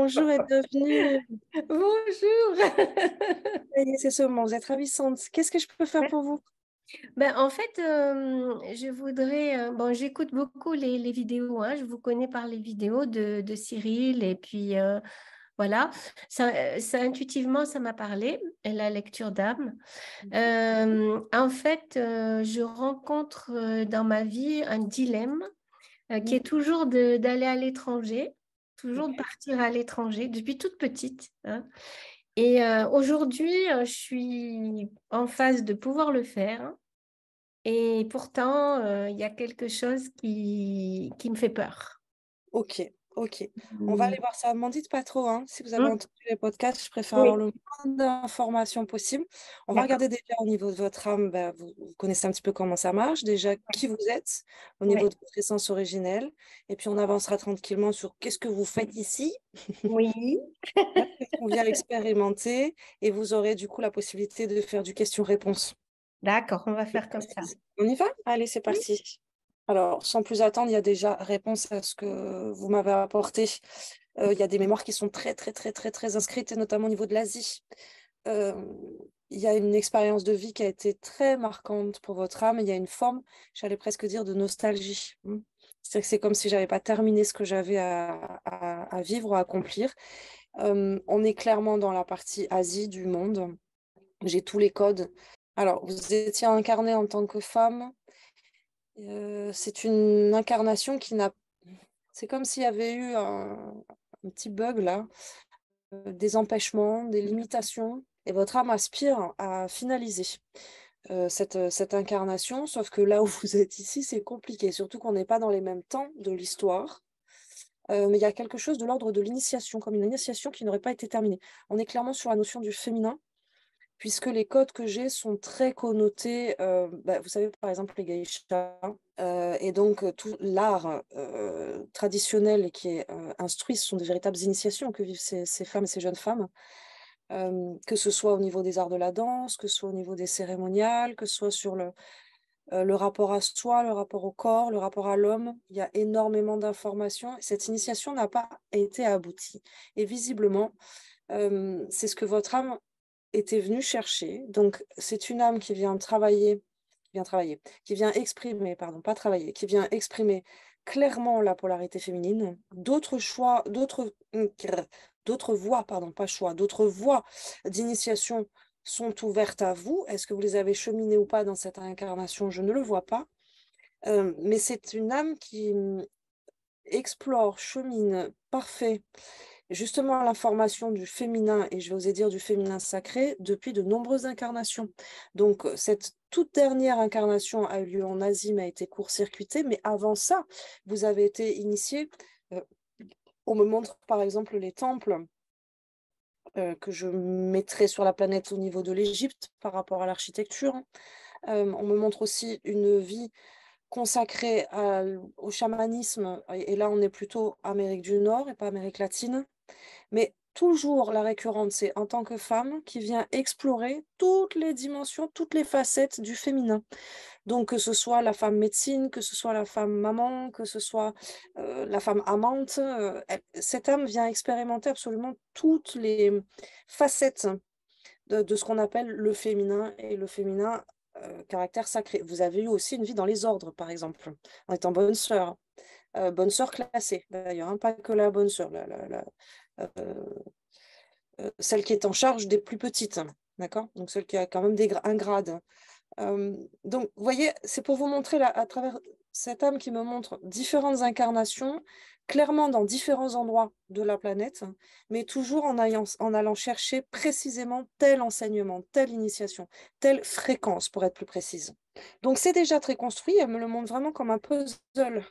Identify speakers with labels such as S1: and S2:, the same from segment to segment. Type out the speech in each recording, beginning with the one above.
S1: bonjour et bienvenue.
S2: Bonjour.
S1: Ça y est, c'est ce moment, vous êtes ravissante. Qu'est-ce que je peux faire pour vous?
S2: En fait, je voudrais. Bon, j'écoute beaucoup les vidéos, hein. Je vous connais par les vidéos de Cyril. Et puis, voilà. Intuitivement, ça m'a parlé, la lecture d'âme. En fait, je rencontre dans ma vie un dilemme qui
S1: Mhm.
S2: est toujours d'aller à l'étranger, toujours de
S1: Ok.
S2: partir à l'étranger, depuis toute petite, hein. Et aujourd'hui, je suis en phase de pouvoir le faire. Et pourtant, il y a quelque chose qui me fait peur.
S1: Ok, ok. On va aller
S2: Mm.
S1: voir ça. M'en dites pas trop, hein. Si vous avez
S2: Mm.
S1: entendu les podcasts, je préfère avoir
S2: Oui,
S1: le moins d'informations possible. On va
S2: d'accord.
S1: regarder déjà au niveau de votre âme, bah, vous connaissez un petit peu comment ça marche, déjà qui vous êtes, au niveau
S2: Oui,
S1: de votre essence originelle. Et puis on avancera tranquillement sur qu'est-ce que vous faites ici,
S2: oui,
S1: hein, qu'est-ce qu'on vient expérimenter. Et vous aurez du coup la possibilité de faire du question-réponse.
S2: d'accord, on va faire comme ça.
S1: On y va? Allez, c'est
S2: Oui.
S1: parti. Alors, sans plus attendre, il y a déjà réponse à ce que vous m'avez apporté. Il y a des mémoires qui sont très, très, très, très, très inscrites, et notamment au niveau de l'Asie. Euh, il y a une expérience de vie qui a été très marquante pour votre âme. Il y a une forme, j'allais presque dire, de nostalgie. C'est-à-dire que c'est comme si j'avais pas terminé ce que j'avais à vivre ou à accomplir. On est clairement dans la partie Asie du monde. J'ai tous les codes. Alors, vous étiez incarnée en tant que femme. C'est une incarnation qui n'a... C'est comme s'il y avait eu un petit bug là, des empêchements, des limitations, et votre âme aspire à finaliser cette incarnation, sauf que là où vous êtes ici, c'est compliqué, surtout qu'on n'est pas dans les mêmes temps de l'histoire. Mais il y a quelque chose de l'ordre de l'initiation, comme une initiation qui n'aurait pas été terminée. On est clairement sur la notion du féminin, puisque les codes que j'ai sont très connotés, vous savez, par exemple, les geishas, et donc tout l'art traditionnel qui est instruit, ce sont des véritables initiations que vivent ces femmes et ces jeunes femmes, que ce soit au niveau des arts de la danse, que ce soit au niveau des cérémoniales, que ce soit sur le rapport à soi, le rapport au corps, le rapport à l'homme. Il y a énormément d'informations. Cette initiation n'a pas été aboutie. Et visiblement, c'est ce que votre âme était venue chercher. Donc, c'est une âme qui vient exprimer, pardon, pas travailler, qui vient exprimer clairement la polarité féminine. D'autres voies, pardon, pas choix, d'autres voies d'initiation sont ouvertes à vous. Est-ce que vous les avez cheminées ou pas dans cette incarnation? Je ne le vois pas. Mais c'est une âme qui explore, chemine, parfait justement l'information du féminin, et je vais oser dire du féminin sacré, depuis de nombreuses incarnations. Donc, cette toute dernière incarnation a eu lieu en Asie, mais a été court-circuitée, mais avant ça, vous avez été initié. euh, on me montre par exemple les temples que je mettrai sur la planète au niveau de l'Égypte par rapport à l'architecture. On me montre aussi une vie consacrée au chamanisme, et là on est plutôt Amérique du Nord et pas Amérique latine. Mais toujours la récurrente, c'est en tant que femme qui vient explorer toutes les dimensions, toutes les facettes du féminin. Donc que ce soit la femme médecine, que ce soit la femme maman, que ce soit la femme amante, cette âme vient expérimenter absolument toutes les facettes de ce qu'on appelle le féminin, et le féminin, caractère sacré. Vous avez eu aussi une vie dans les ordres, par exemple, en étant bonne sœur classée d'ailleurs, hein, pas que la bonne sœur, euh, celle qui est en charge des plus petites, d'accord? Donc celle qui a quand même un grade. Donc, vous voyez, c'est pour vous montrer là, à travers cette âme qui me montre différentes incarnations, clairement dans différents endroits de la planète, mais toujours en allant chercher précisément tel enseignement, telle initiation, telle fréquence, pour être plus précise. Donc, c'est déjà très construit, elle me le montre vraiment comme un puzzle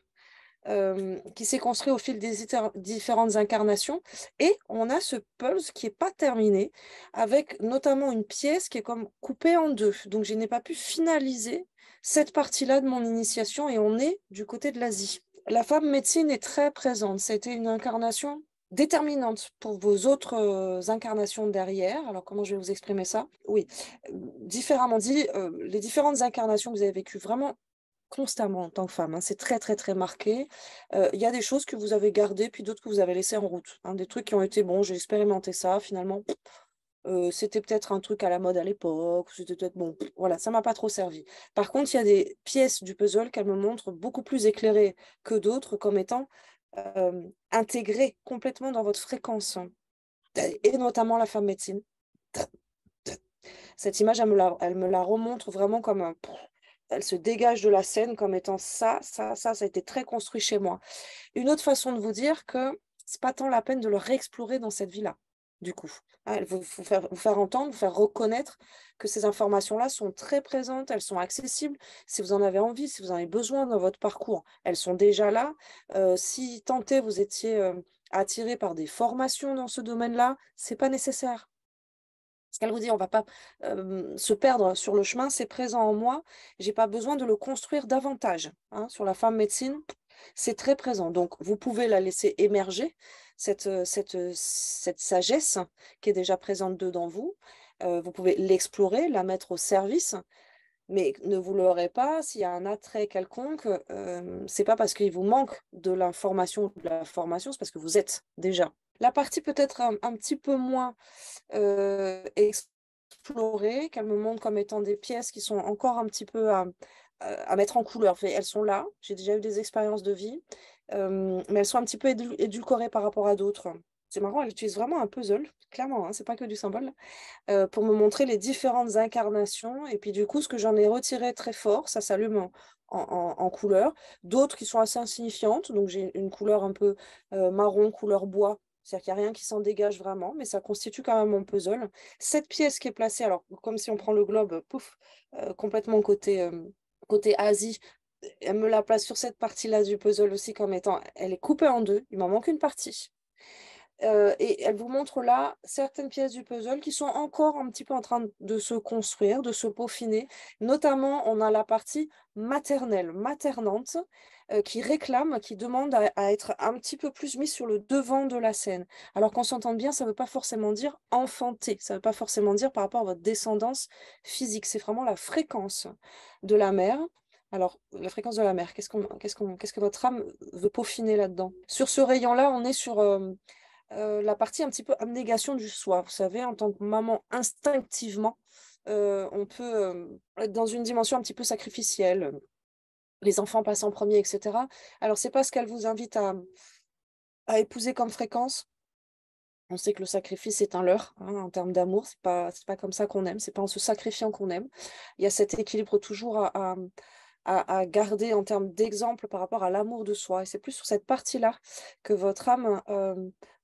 S1: qui s'est construit au fil des différentes incarnations. Et on a ce pulse qui n'est pas terminé, avec notamment une pièce qui est comme coupée en deux. Donc je n'ai pas pu finaliser cette partie-là de mon initiation, et on est du côté de l'Asie. La femme médecine est très présente. C'était une incarnation déterminante pour vos autres incarnations derrière. Alors comment je vais vous exprimer ça? Oui, différemment dit, les différentes incarnations que vous avez vécues vraiment constamment en tant que femme, hein. C'est très, très, très marqué. Il y a des choses que vous avez gardées, puis d'autres que vous avez laissées en route, hein. Des trucs qui ont été: «Bon, j'ai expérimenté ça, finalement, c'était peut-être un truc à la mode à l'époque, ou c'était peut-être bon, voilà, ça m'a pas trop servi». Par contre, il y a des pièces du puzzle qu'elle me montre beaucoup plus éclairées que d'autres comme étant, intégrées complètement dans votre fréquence, hein, et notamment la femme médecine. Cette image, elle me la remontre vraiment comme un elle se dégage de la scène comme étant ça, ça, ça a été très construit chez moi. Une autre façon de vous dire que c'est pas tant la peine de le réexplorer dans cette vie-là, du coup. Hein, elle veut vous faire entendre, vous faire reconnaître que ces informations-là sont très présentes, elles sont accessibles. Si vous en avez envie, si vous en avez besoin dans votre parcours, elles sont déjà là. Si tant est vous étiez, attiré par des formations dans ce domaine-là, c'est pas nécessaire. Parce qu'elle vous dit: «On va pas, se perdre sur le chemin, c'est présent en moi, j'ai pas besoin de le construire davantage», hein. Sur la femme médecine, c'est très présent. Donc vous pouvez la laisser émerger, cette sagesse qui est déjà présente dedans vous. Vous pouvez l'explorer, la mettre au service, mais ne vous leurrez pas, s'il y a un attrait quelconque, c'est pas parce qu'il vous manque de l'information ou de la formation, c'est parce que vous êtes déjà. La partie peut-être un petit peu moins explorées, qu'elle me montre comme étant des pièces qui sont encore un petit peu à mettre en couleur. Enfin, elles sont là, j'ai déjà eu des expériences de vie, mais elles sont un petit peu édulcorées par rapport à d'autres. C'est marrant, elle utilise vraiment un puzzle, clairement, hein, c'est pas que du symbole, pour me montrer les différentes incarnations et puis du coup, ce que j'en ai retiré très fort, ça s'allume en couleurs. D'autres qui sont assez insignifiantes, donc j'ai une couleur un peu, marron, couleur bois, c'est-à-dire qu'il y a rien qui s'en dégage vraiment, mais ça constitue quand même mon puzzle. Cette pièce qui est placée, alors comme si on prend le globe, pouf, complètement côté Asie, elle me la place sur cette partie-là du puzzle aussi comme étant elle est coupée en 2, il m'en manque une partie. Et elle vous montre là certaines pièces du puzzle qui sont encore un petit peu en train de se construire, de se peaufiner. Notamment, on a la partie maternelle, maternante, qui réclame, qui demande à être un petit peu plus mise sur le devant de la scène. Alors qu'on s'entende bien, ça ne veut pas forcément dire enfanter, ça ne veut pas forcément dire par rapport à votre descendance physique. C'est vraiment la fréquence de la mère. Alors, la fréquence de la mère, qu'est-ce que votre âme veut peaufiner là-dedans? Sur ce rayon-là, on est sur, la partie un petit peu abnégation du soi. Vous savez, en tant que maman, instinctivement, on peut, être dans une dimension un petit peu sacrificielle, les enfants passent en premier, et cetera. Alors c'est pas ce qu'elle vous invite à épouser comme fréquence. On sait que le sacrifice est un leurre, hein, en termes d'amour, c'est pas comme ça qu'on aime, c'est pas en se sacrifiant qu'on aime. Il y a cet équilibre toujours à garder en termes d'exemple par rapport à l'amour de soi et c'est plus sur cette partie-là que votre âme,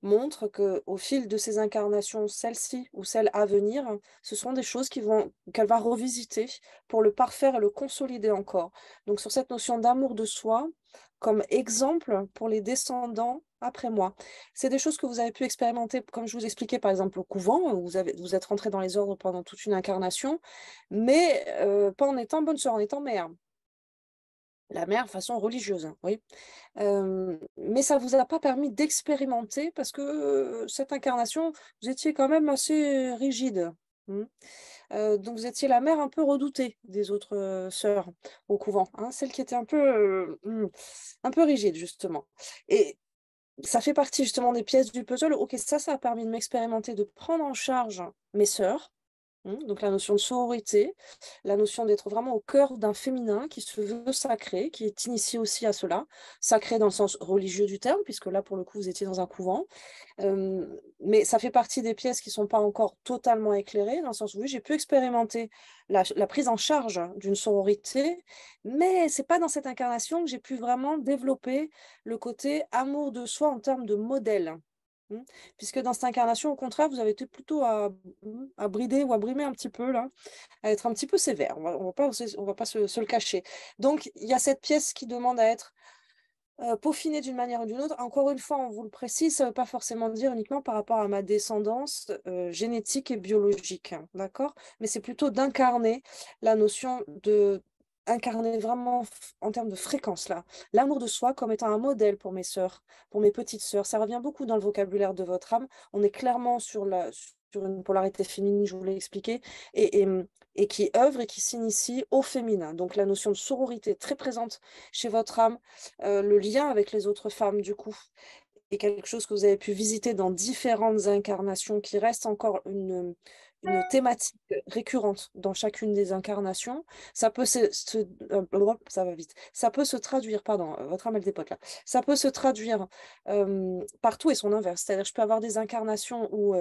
S1: montre qu'au fil de ses incarnations, celle-ci ou celle à venir, ce sont des choses qu'elle va revisiter pour le parfaire et le consolider encore. Donc sur cette notion d'amour de soi, comme exemple pour les descendants après moi. C'est des choses que vous avez pu expérimenter, comme je vous expliquais, par exemple, au couvent, où vous êtes rentrés dans les ordres pendant toute une incarnation, mais pas en étant bonne sœur, en étant mère. La mère façon religieuse, hein, oui. Mais ça vous a pas permis d'expérimenter parce que, cette incarnation, vous étiez quand même assez rigide. Mmh. Donc vous étiez la mère un peu redoutée des autres, sœurs au couvent, hein, celle qui était un peu rigide justement et ça fait partie justement des pièces du puzzle. OK, ça a permis de m'expérimenter, de prendre en charge mes sœurs. Donc la notion de sororité, la notion d'être vraiment au cœur d'un féminin qui se veut sacré, qui est initié aussi à cela. Sacré dans le sens religieux du terme, puisque là, pour le coup, vous étiez dans un couvent. Mais ça fait partie des pièces qui sont pas encore totalement éclairées, dans le sens où oui, j'ai pu expérimenter la prise en charge d'une sororité, mais c'est pas dans cette incarnation que j'ai pu vraiment développer le côté amour de soi en termes de modèle. Mmh. Puisque dans cette incarnation, au contraire, vous avez été plutôt à brider ou à brimer un petit peu là, à être un petit peu sévère. On va pas se le cacher. Donc il y a cette pièce qui demande à être, peaufinée d'une manière ou d'une autre. Encore une fois, on vous le précise, ça ne veut pas forcément dire uniquement par rapport à ma descendance, génétique et biologique, hein, d'accord? Mais c'est plutôt d'incarner la notion incarner vraiment en termes de fréquence là, l'amour de soi comme étant un modèle pour mes sœurs, pour mes petites sœurs. Ça revient beaucoup dans le vocabulaire de votre âme. On est clairement sur une polarité féminine, je vous l'ai expliqué, et qui œuvre et qui s'initie au féminin. Donc la notion de sororité est très présente chez votre âme, le lien avec les autres femmes du coup est quelque chose que vous avez pu visiter dans différentes incarnations, qui reste encore une thématique récurrente dans chacune des incarnations. Ça peut ça va vite. Ça peut se traduire, pardon, votre âme elle dépote là. Ça peut se traduire partout et son inverse. C'est-à-dire, je peux avoir des incarnations où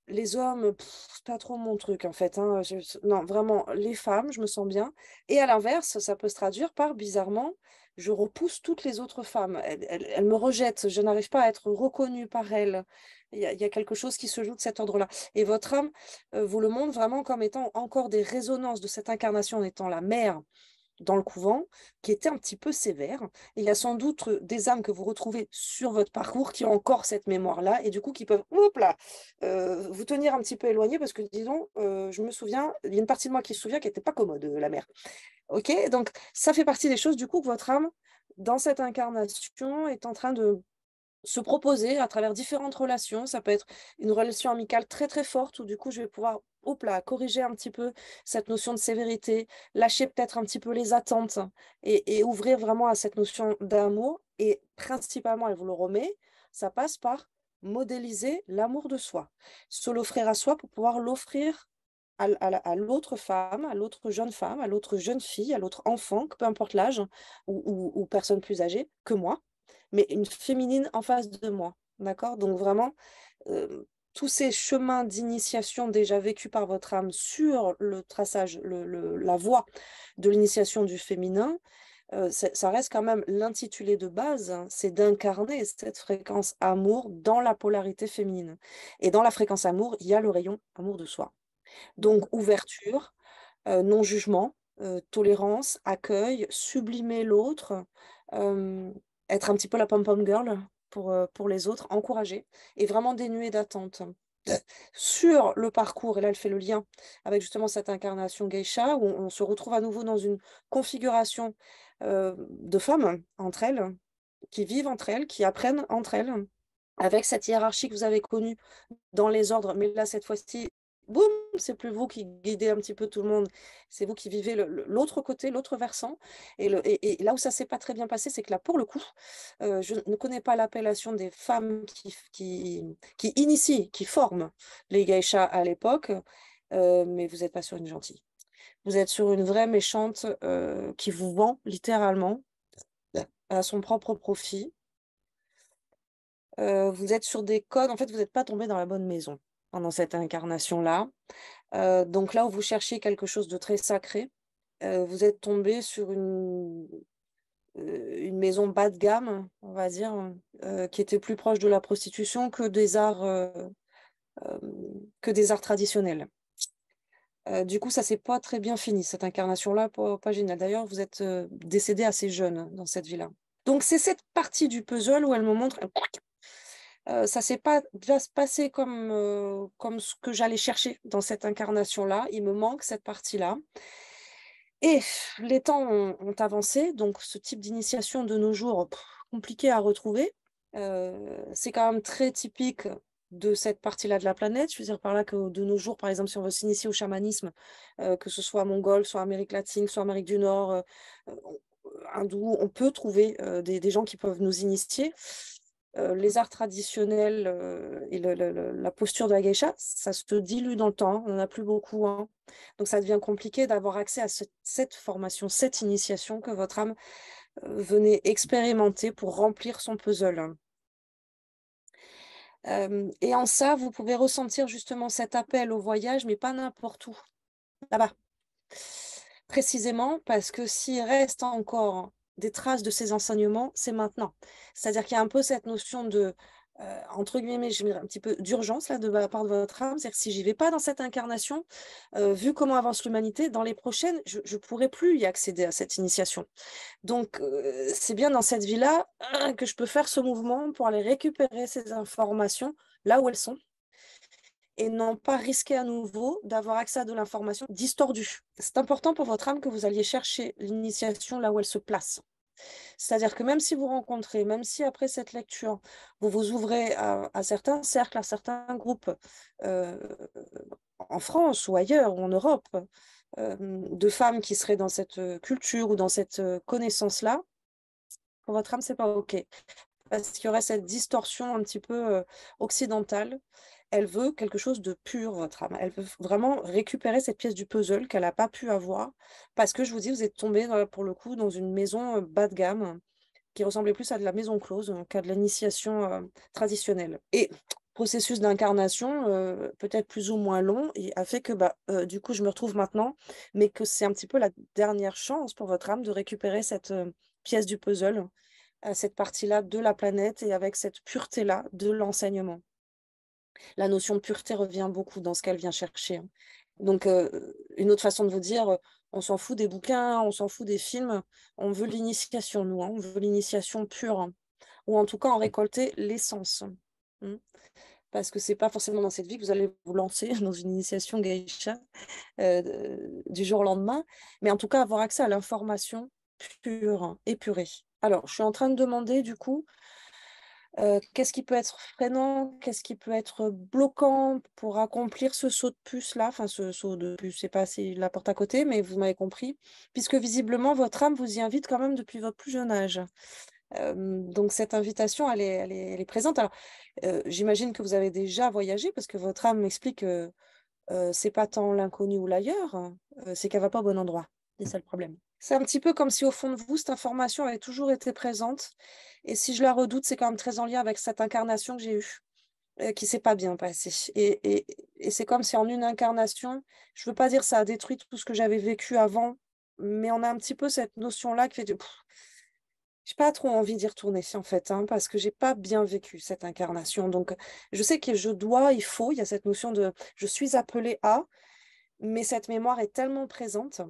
S1: les hommes, c'est pas trop mon truc en fait, hein. Non, vraiment, les femmes, je me sens bien. Et à l'inverse, ça peut se traduire par, bizarrement, je repousse toutes les autres femmes. Elles me rejettent, je n'arrive pas à être reconnue par elles. Il y a quelque chose qui se joue de cet ordre-là. Et votre âme vous le montre vraiment comme étant encore des résonances de cette incarnation, en étant la mère dans le couvent, qui était un petit peu sévère. Et il y a sans doute des âmes que vous retrouvez sur votre parcours qui ont encore cette mémoire-là et du coup qui peuvent, hop là, vous tenir un petit peu éloigné parce que, disons, je me souviens, il y a une partie de moi qui se souvient qu'elle n'était pas commode, la mère. Ok, donc ça fait partie des choses du coup que votre âme, dans cette incarnation, est en train de se proposer à travers différentes relations. Ça peut être une relation amicale très très forte où du coup je vais pouvoir, hop là, corriger un petit peu cette notion de sévérité, lâcher peut-être un petit peu les attentes et ouvrir vraiment à cette notion d'amour. Et principalement, elle vous le remet, ça passe par modéliser l'amour de soi, se l'offrir à soi pour pouvoir l'offrir à l'autre femme, à l'autre jeune femme, à l'autre jeune fille, à l'autre enfant, peu importe l'âge, ou personne plus âgée que moi, mais une féminine en face de moi. D'accord? Donc vraiment, tous ces chemins d'initiation déjà vécus par votre âme sur le traçage, la voie de l'initiation du féminin, ça reste quand même l'intitulé de base, hein, c'est d'incarner cette fréquence amour dans la polarité féminine. Et dans la fréquence amour, il y a le rayon amour de soi. Donc ouverture, non-jugement, tolérance, accueil, sublimer l'autre, euh, être un petit peu la pom-pom girl pour les autres, encourager et vraiment dénuer d'attente. Sur le parcours, et là elle fait le lien avec justement cette incarnation geisha, où on se retrouve à nouveau dans une configuration de femmes entre elles, qui vivent entre elles, qui apprennent entre elles, avec cette hiérarchie que vous avez connue dans les ordres, mais là, cette fois-ci, boum, c'est plus vous qui guidez un petit peu tout le monde, c'est vous qui vivez l'autre côté, l'autre versant. Et là où ça s'est pas très bien passé, c'est que là, pour le coup, je ne connais pas l'appellation des femmes qui initient, qui forment les geishas à l'époque, mais vous n'êtes pas sur une gentille. Vous êtes sur une vraie méchante qui vous vend littéralement à son propre profit. Vous êtes sur des codes, en fait, vous n'êtes pas tombé dans la bonne maison pendant cette incarnation-là. Donc là où vous cherchiez quelque chose de très sacré, vous êtes tombé sur une maison bas de gamme, on va dire, qui était plus proche de la prostitution euh, que des arts traditionnels. Du coup, ça s'est pas très bien fini, cette incarnation-là, pas génial. D'ailleurs, vous êtes décédé assez jeune dans cette vie-là. Donc c'est cette partie du puzzle où elle me montre ça s'est pas bien se passer comme ce que j'allais chercher dans cette incarnation-là. Il me manque cette partie-là. Et les temps ont avancé, donc ce type d'initiation de nos jours, compliqué à retrouver. C'est quand même très typique de cette partie-là de la planète. Je veux dire par là que de nos jours, par exemple, si on veut s'initier au chamanisme, que ce soit mongol, soit Amérique latine, soit Amérique du Nord, hindou, on peut trouver des gens qui peuvent nous initier. Les arts traditionnels et la posture de la geisha, ça se dilue dans le temps, hein, on n'en a plus beaucoup, hein. Donc ça devient compliqué d'avoir accès à cette formation, cette initiation que votre âme venait expérimenter pour remplir son puzzle. Et en ça, vous pouvez ressentir justement cet appel au voyage, mais pas n'importe où, là-bas. Précisément parce que s'il reste encore des traces de ces enseignements, c'est maintenant. C'est-à-dire qu'il y a un peu cette notion de, entre guillemets, je dirais un petit peu d'urgence là, de la part de votre âme. C'est-à-dire que si j'y vais pas dans cette incarnation, vu comment avance l'humanité, dans les prochaines, je ne pourrai plus y accéder à cette initiation. Donc, c'est bien dans cette vie-là que je peux faire ce mouvement pour aller récupérer ces informations là où elles sont et non pas risquer à nouveau d'avoir accès à de l'information distordue. C'est important pour votre âme que vous alliez chercher l'initiation là où elle se place. C'est-à-dire que même si vous rencontrez, même si après cette lecture, vous vous ouvrez à certains cercles, à certains groupes euh, en France ou ailleurs, ou en Europe, de femmes qui seraient dans cette culture ou dans cette connaissance-là, pour votre âme, c'est pas OK. Parce qu'il y aurait cette distorsion un petit peu occidentale. Elle veut quelque chose de pur, votre âme. Elle veut vraiment récupérer cette pièce du puzzle qu'elle n'a pas pu avoir. Parce que je vous dis, vous êtes tombé pour le coup dans une maison bas de gamme qui ressemblait plus à de la maison close qu'à de l'initiation traditionnelle. Et processus d'incarnation, peut-être plus ou moins long, et a fait que du coup, je me retrouve maintenant, mais que c'est un petit peu la dernière chance pour votre âme de récupérer cette pièce du puzzle, cette partie-là de la planète et avec cette pureté-là de l'enseignement. La notion de pureté revient beaucoup dans ce qu'elle vient chercher, hein. Donc, une autre façon de vous dire, on s'en fout des bouquins, on s'en fout des films, on veut l'initiation, nous, hein, on veut l'initiation pure, hein, ou en tout cas en récolter l'essence. Parce que c'est pas forcément dans cette vie que vous allez vous lancer dans une initiation geisha du jour au lendemain, mais en tout cas avoir accès à l'information pure, hein, épurée. Alors, je suis en train de demander du coup qu'est-ce qui peut être freinant? Qu'est-ce qui peut être bloquant pour accomplir ce saut de puce-là? Enfin, ce saut de puce, je sais pas si la porte à côté, mais vous m'avez compris. Puisque visiblement, votre âme vous y invite quand même depuis votre plus jeune âge. Donc cette invitation, elle est présente. Alors, j'imagine que vous avez déjà voyagé parce que votre âme m'explique que c'est pas tant l'inconnu ou l'ailleurs, c'est qu'elle va pas au bon endroit. C'est ça le problème. C'est un petit peu comme si au fond de vous, cette information avait toujours été présente. Et si je la redoute, c'est quand même très en lien avec cette incarnation que j'ai eue, qui s'est pas bien passée. Et c'est comme si en une incarnation, je veux pas dire ça a détruit tout ce que j'avais vécu avant, mais on a un petit peu cette notion-là qui fait de j'ai pas trop envie d'y retourner, en fait, hein, parce que j'ai pas bien vécu cette incarnation. Donc, je sais que je dois, il y a cette notion de je suis appelée à, mais cette mémoire est tellement présente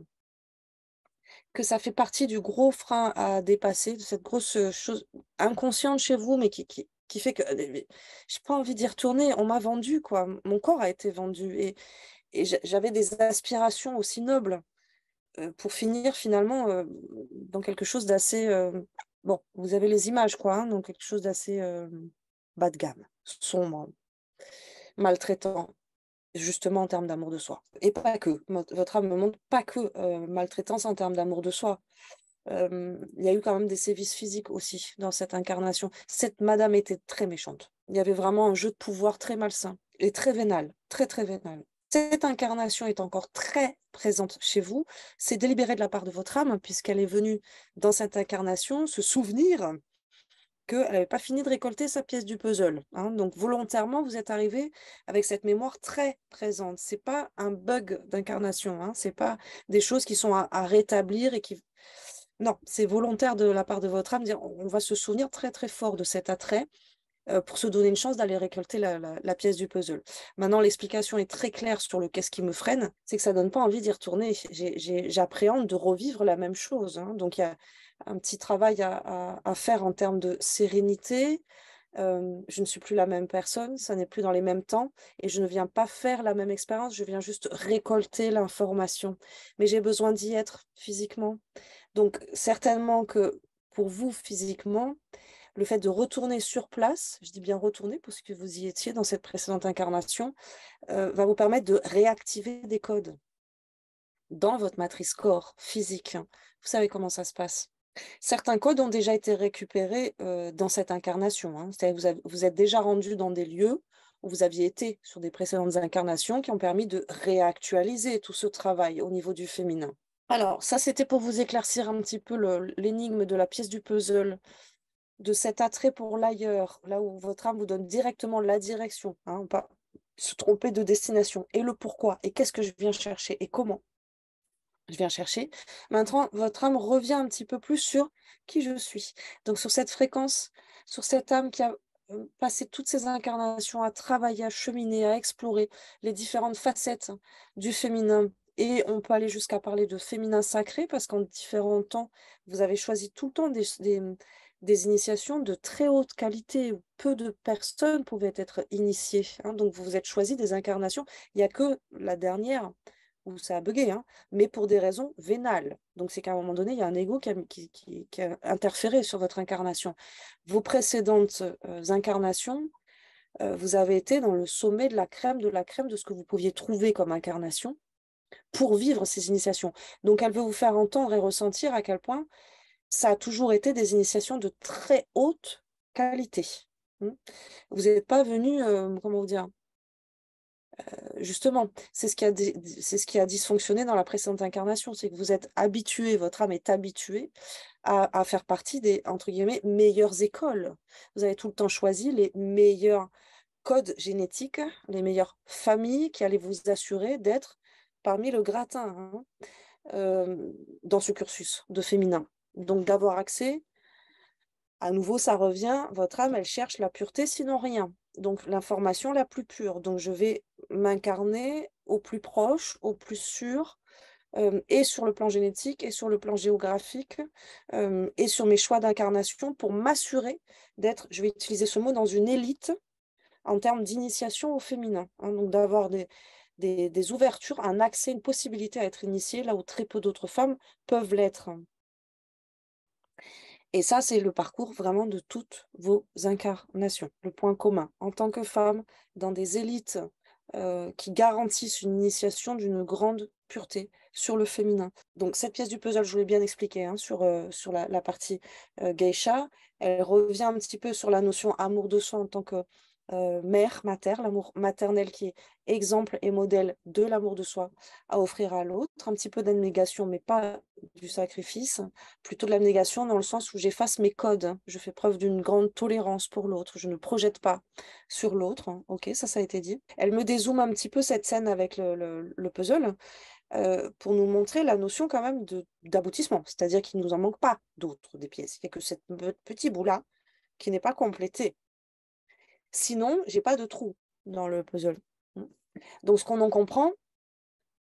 S1: que ça fait partie du gros frein à dépasser, de cette grosse chose inconsciente chez vous, mais qui fait que j'ai pas envie d'y retourner. On m'a vendu, quoi. Mon corps a été vendu et j'avais des aspirations aussi nobles pour finir finalement dans quelque chose d'assez bon, vous avez les images, quoi, hein, donc quelque chose d'assez bas de gamme, sombre, maltraitant. Justement en termes d'amour de soi et pas que. Votre âme me montre pas que, maltraitance en termes d'amour de soi. Il y a eu quand même des sévices physiques aussi dans cette incarnation. Cette madame était très méchante. Il y avait vraiment un jeu de pouvoir très malsain et très vénal, très, très vénal. Cette incarnation est encore très présente chez vous. C'est délibéré de la part de votre âme puisqu'elle est venue dans cette incarnation se souvenir qu'elle n'avait pas fini de récolter sa pièce du puzzle, hein. Donc volontairement, vous êtes arrivé avec cette mémoire très présente. C'est pas un bug d'incarnation, hein. C'est pas des choses qui sont à rétablir et qui... Non, c'est volontaire de la part de votre âme, dire on va se souvenir très très fort de cet attrait pour se donner une chance d'aller récolter la pièce du puzzle. Maintenant, l'explication est très claire sur le qu'est-ce qui me freine, c'est que ça donne pas envie d'y retourner. J'appréhende de revivre la même chose, hein. Donc, il y a un petit travail à faire en termes de sérénité. Je ne suis plus la même personne, ça n'est plus dans les mêmes temps, et je ne viens pas faire la même expérience, je viens juste récolter l'information. Mais j'ai besoin d'y être physiquement. Donc, certainement que pour vous, physiquement, le fait de retourner sur place, je dis bien retourner parce que vous y étiez dans cette précédente incarnation, va vous permettre de réactiver des codes dans votre matrice corps physique. Vous savez comment ça se passe. Certains codes ont déjà été récupérés dans cette incarnation, hein. C'est-à-dire que vous êtes déjà rendu dans des lieux où vous aviez été sur des précédentes incarnations qui ont permis de réactualiser tout ce travail au niveau du féminin. Alors, ça, c'était pour vous éclaircir un petit peu l'énigme de la pièce du puzzle, de cet attrait pour l'ailleurs, là où votre âme vous donne directement la direction, hein, pas se tromper de destination, et le pourquoi, et qu'est-ce que je viens chercher, et comment je viens chercher. Maintenant, votre âme revient un petit peu plus sur qui je suis. Donc, sur cette fréquence, sur cette âme qui a passé toutes ces incarnations à travailler, à cheminer, à explorer les différentes facettes du féminin. Et on peut aller jusqu'à parler de féminin sacré, parce qu'en différents temps, vous avez choisi tout le temps des initiations de très haute qualité où peu de personnes pouvaient être initiées, hein. Donc, vous vous êtes choisi des incarnations. Il n'y a que la dernière où ça a bugué, hein, mais pour des raisons vénales. Donc, c'est qu'à un moment donné, il y a un ego qui a interféré sur votre incarnation. Vos précédentes incarnations, vous avez été dans le sommet de la crème de ce que vous pouviez trouver comme incarnation pour vivre ces initiations. Donc, elle veut vous faire entendre et ressentir à quel point ça a toujours été des initiations de très haute qualité. Hmm. Vous n'êtes pas venu, comment vous dire, justement, c'est ce qui a dysfonctionné dans la précédente incarnation, c'est que vous êtes habitué, votre âme est habituée à faire partie des, entre guillemets, meilleures écoles. Vous avez tout le temps choisi les meilleurs codes génétiques, les meilleures familles qui allaient vous assurer d'être parmi le gratin, hein, dans ce cursus de féminin. Donc d'avoir accès, à nouveau, ça revient, votre âme, elle cherche la pureté, sinon rien. Donc l'information la plus pure. Donc je vais m'incarner au plus proche, au plus sûr, et sur le plan génétique, et sur le plan géographique, et sur mes choix d'incarnation pour m'assurer d'être, je vais utiliser ce mot, dans une élite en termes d'initiation au féminin, hein, donc d'avoir des ouvertures, un accès, une possibilité à être initiée là où très peu d'autres femmes peuvent l'être. Et ça, c'est le parcours vraiment de toutes vos incarnations, le point commun. En tant que femme, dans des élites qui garantissent une initiation d'une grande pureté sur le féminin. Donc cette pièce du puzzle, je voulais bien expliquer, hein, sur la partie geisha, elle revient un petit peu sur la notion amour de soi en tant que mère, l'amour maternel qui est exemple et modèle de l'amour de soi à offrir à l'autre, un petit peu d'abnégation, mais pas du sacrifice, plutôt de l'abnégation dans le sens où j'efface mes codes, hein. Je fais preuve d'une grande tolérance pour l'autre, je ne projette pas sur l'autre, hein. Ok, ça a été dit. Elle me dézoome un petit peu cette scène avec le puzzle pour nous montrer la notion quand même d'aboutissement, c'est-à-dire qu'il ne nous en manque pas d'autres des pièces. Il n'y a que ce petit bout-là qui n'est pas complété. Sinon, j'ai pas de trou dans le puzzle. Donc, ce qu'on en comprend,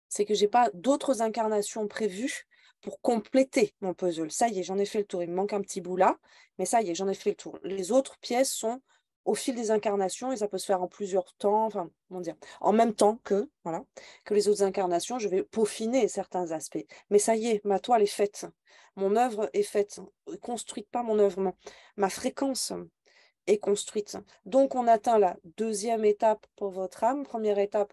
S1: c'est que j'ai pas d'autres incarnations prévues pour compléter mon puzzle. Ça y est, j'en ai fait le tour. Il me manque un petit bout là, mais ça y est, j'en ai fait le tour. Les autres pièces sont au fil des incarnations et ça peut se faire en plusieurs temps, enfin, comment dire, en même temps que, voilà, que les autres incarnations, je vais peaufiner certains aspects. Mais ça y est, ma toile est faite. Mon œuvre est faite. Construite pas mon œuvre, ma fréquence est construite. Donc, on atteint la deuxième étape pour votre âme. Première étape,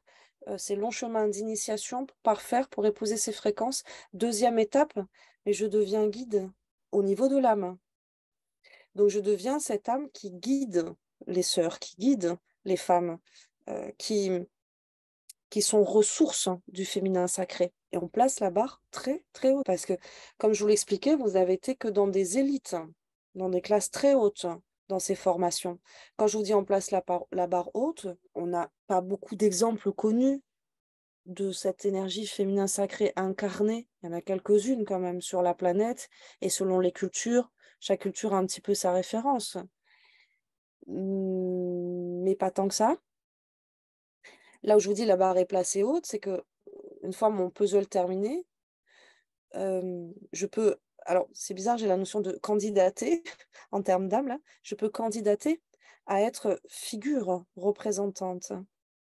S1: c'est long chemin d'initiation pour parfaire, pour épouser ses fréquences. Deuxième étape, mais je deviens guide au niveau de l'âme. Donc, je deviens cette âme qui guide les sœurs, qui guide les femmes, qui sont ressources du féminin sacré. Et on place la barre très, très haut. Parce que, comme je vous l'expliquais, vous avez été que dans des élites, dans des classes très hautes, dans ces formations. Quand je vous dis on place la barre haute, on n'a pas beaucoup d'exemples connus de cette énergie féminin sacré incarnée. Il y en a quelques-unes quand même sur la planète. Et selon les cultures, chaque culture a un petit peu sa référence. Mais pas tant que ça. Là où je vous dis la barre est placée haute, c'est que une fois mon puzzle terminé, je peux, alors c'est bizarre, j'ai la notion de candidater en termes d'âme, là, je peux candidater à être figure représentante,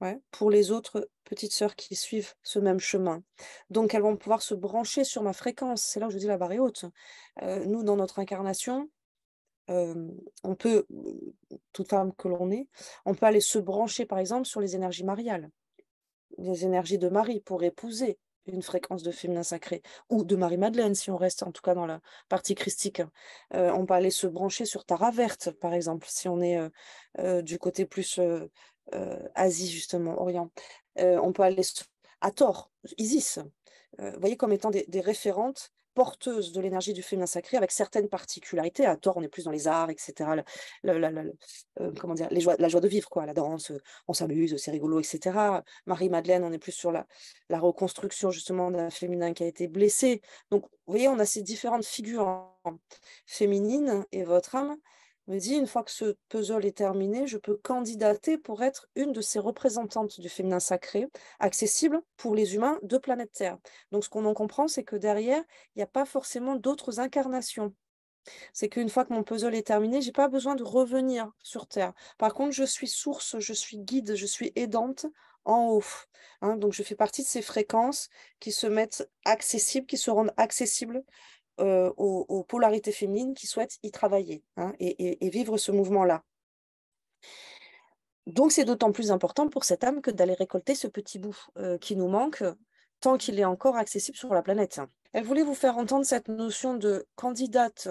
S1: ouais, pour les autres petites sœurs qui suivent ce même chemin. Donc elles vont pouvoir se brancher sur ma fréquence, c'est là où je vous dis la barre est haute. Nous, dans notre incarnation, on peut, toute femme que l'on est, on peut aller se brancher par exemple sur les énergies mariales, les énergies de Marie pour épouser une fréquence de féminin sacré, ou de Marie-Madeleine, si on reste en tout cas dans la partie christique. On peut aller se brancher sur Tara Verte, par exemple, si on est du côté plus Asie, justement, Orient. On peut aller à Thor, Isis, vous voyez, comme étant des référentes porteuses de l'énergie du féminin sacré avec certaines particularités. À tort, on est plus dans les arts, etc. Comment dire, la joie de vivre, quoi, la danse, on s'amuse, c'est rigolo, etc. Marie-Madeleine, on est plus sur la reconstruction justement d'un féminin qui a été blessé. Donc, vous voyez, on a ces différentes figures féminines et votre âme me dit, une fois que ce puzzle est terminé, je peux candidater pour être une de ces représentantes du féminin sacré, accessible pour les humains de planète Terre. Donc, ce qu'on en comprend, c'est que derrière, il n'y a pas forcément d'autres incarnations. C'est qu'une fois que mon puzzle est terminé, j'ai pas besoin de revenir sur Terre. Par contre, je suis source, je suis guide, je suis aidante en haut, hein. Donc je fais partie de ces fréquences qui se mettent accessibles, qui se rendent accessibles, aux polarités féminines qui souhaitent y travailler, hein, et vivre ce mouvement-là. Donc c'est d'autant plus important pour cette âme que d'aller récolter ce petit bout, qui nous manque, tant qu'il est encore accessible sur la planète. Elle voulait vous faire entendre cette notion de candidate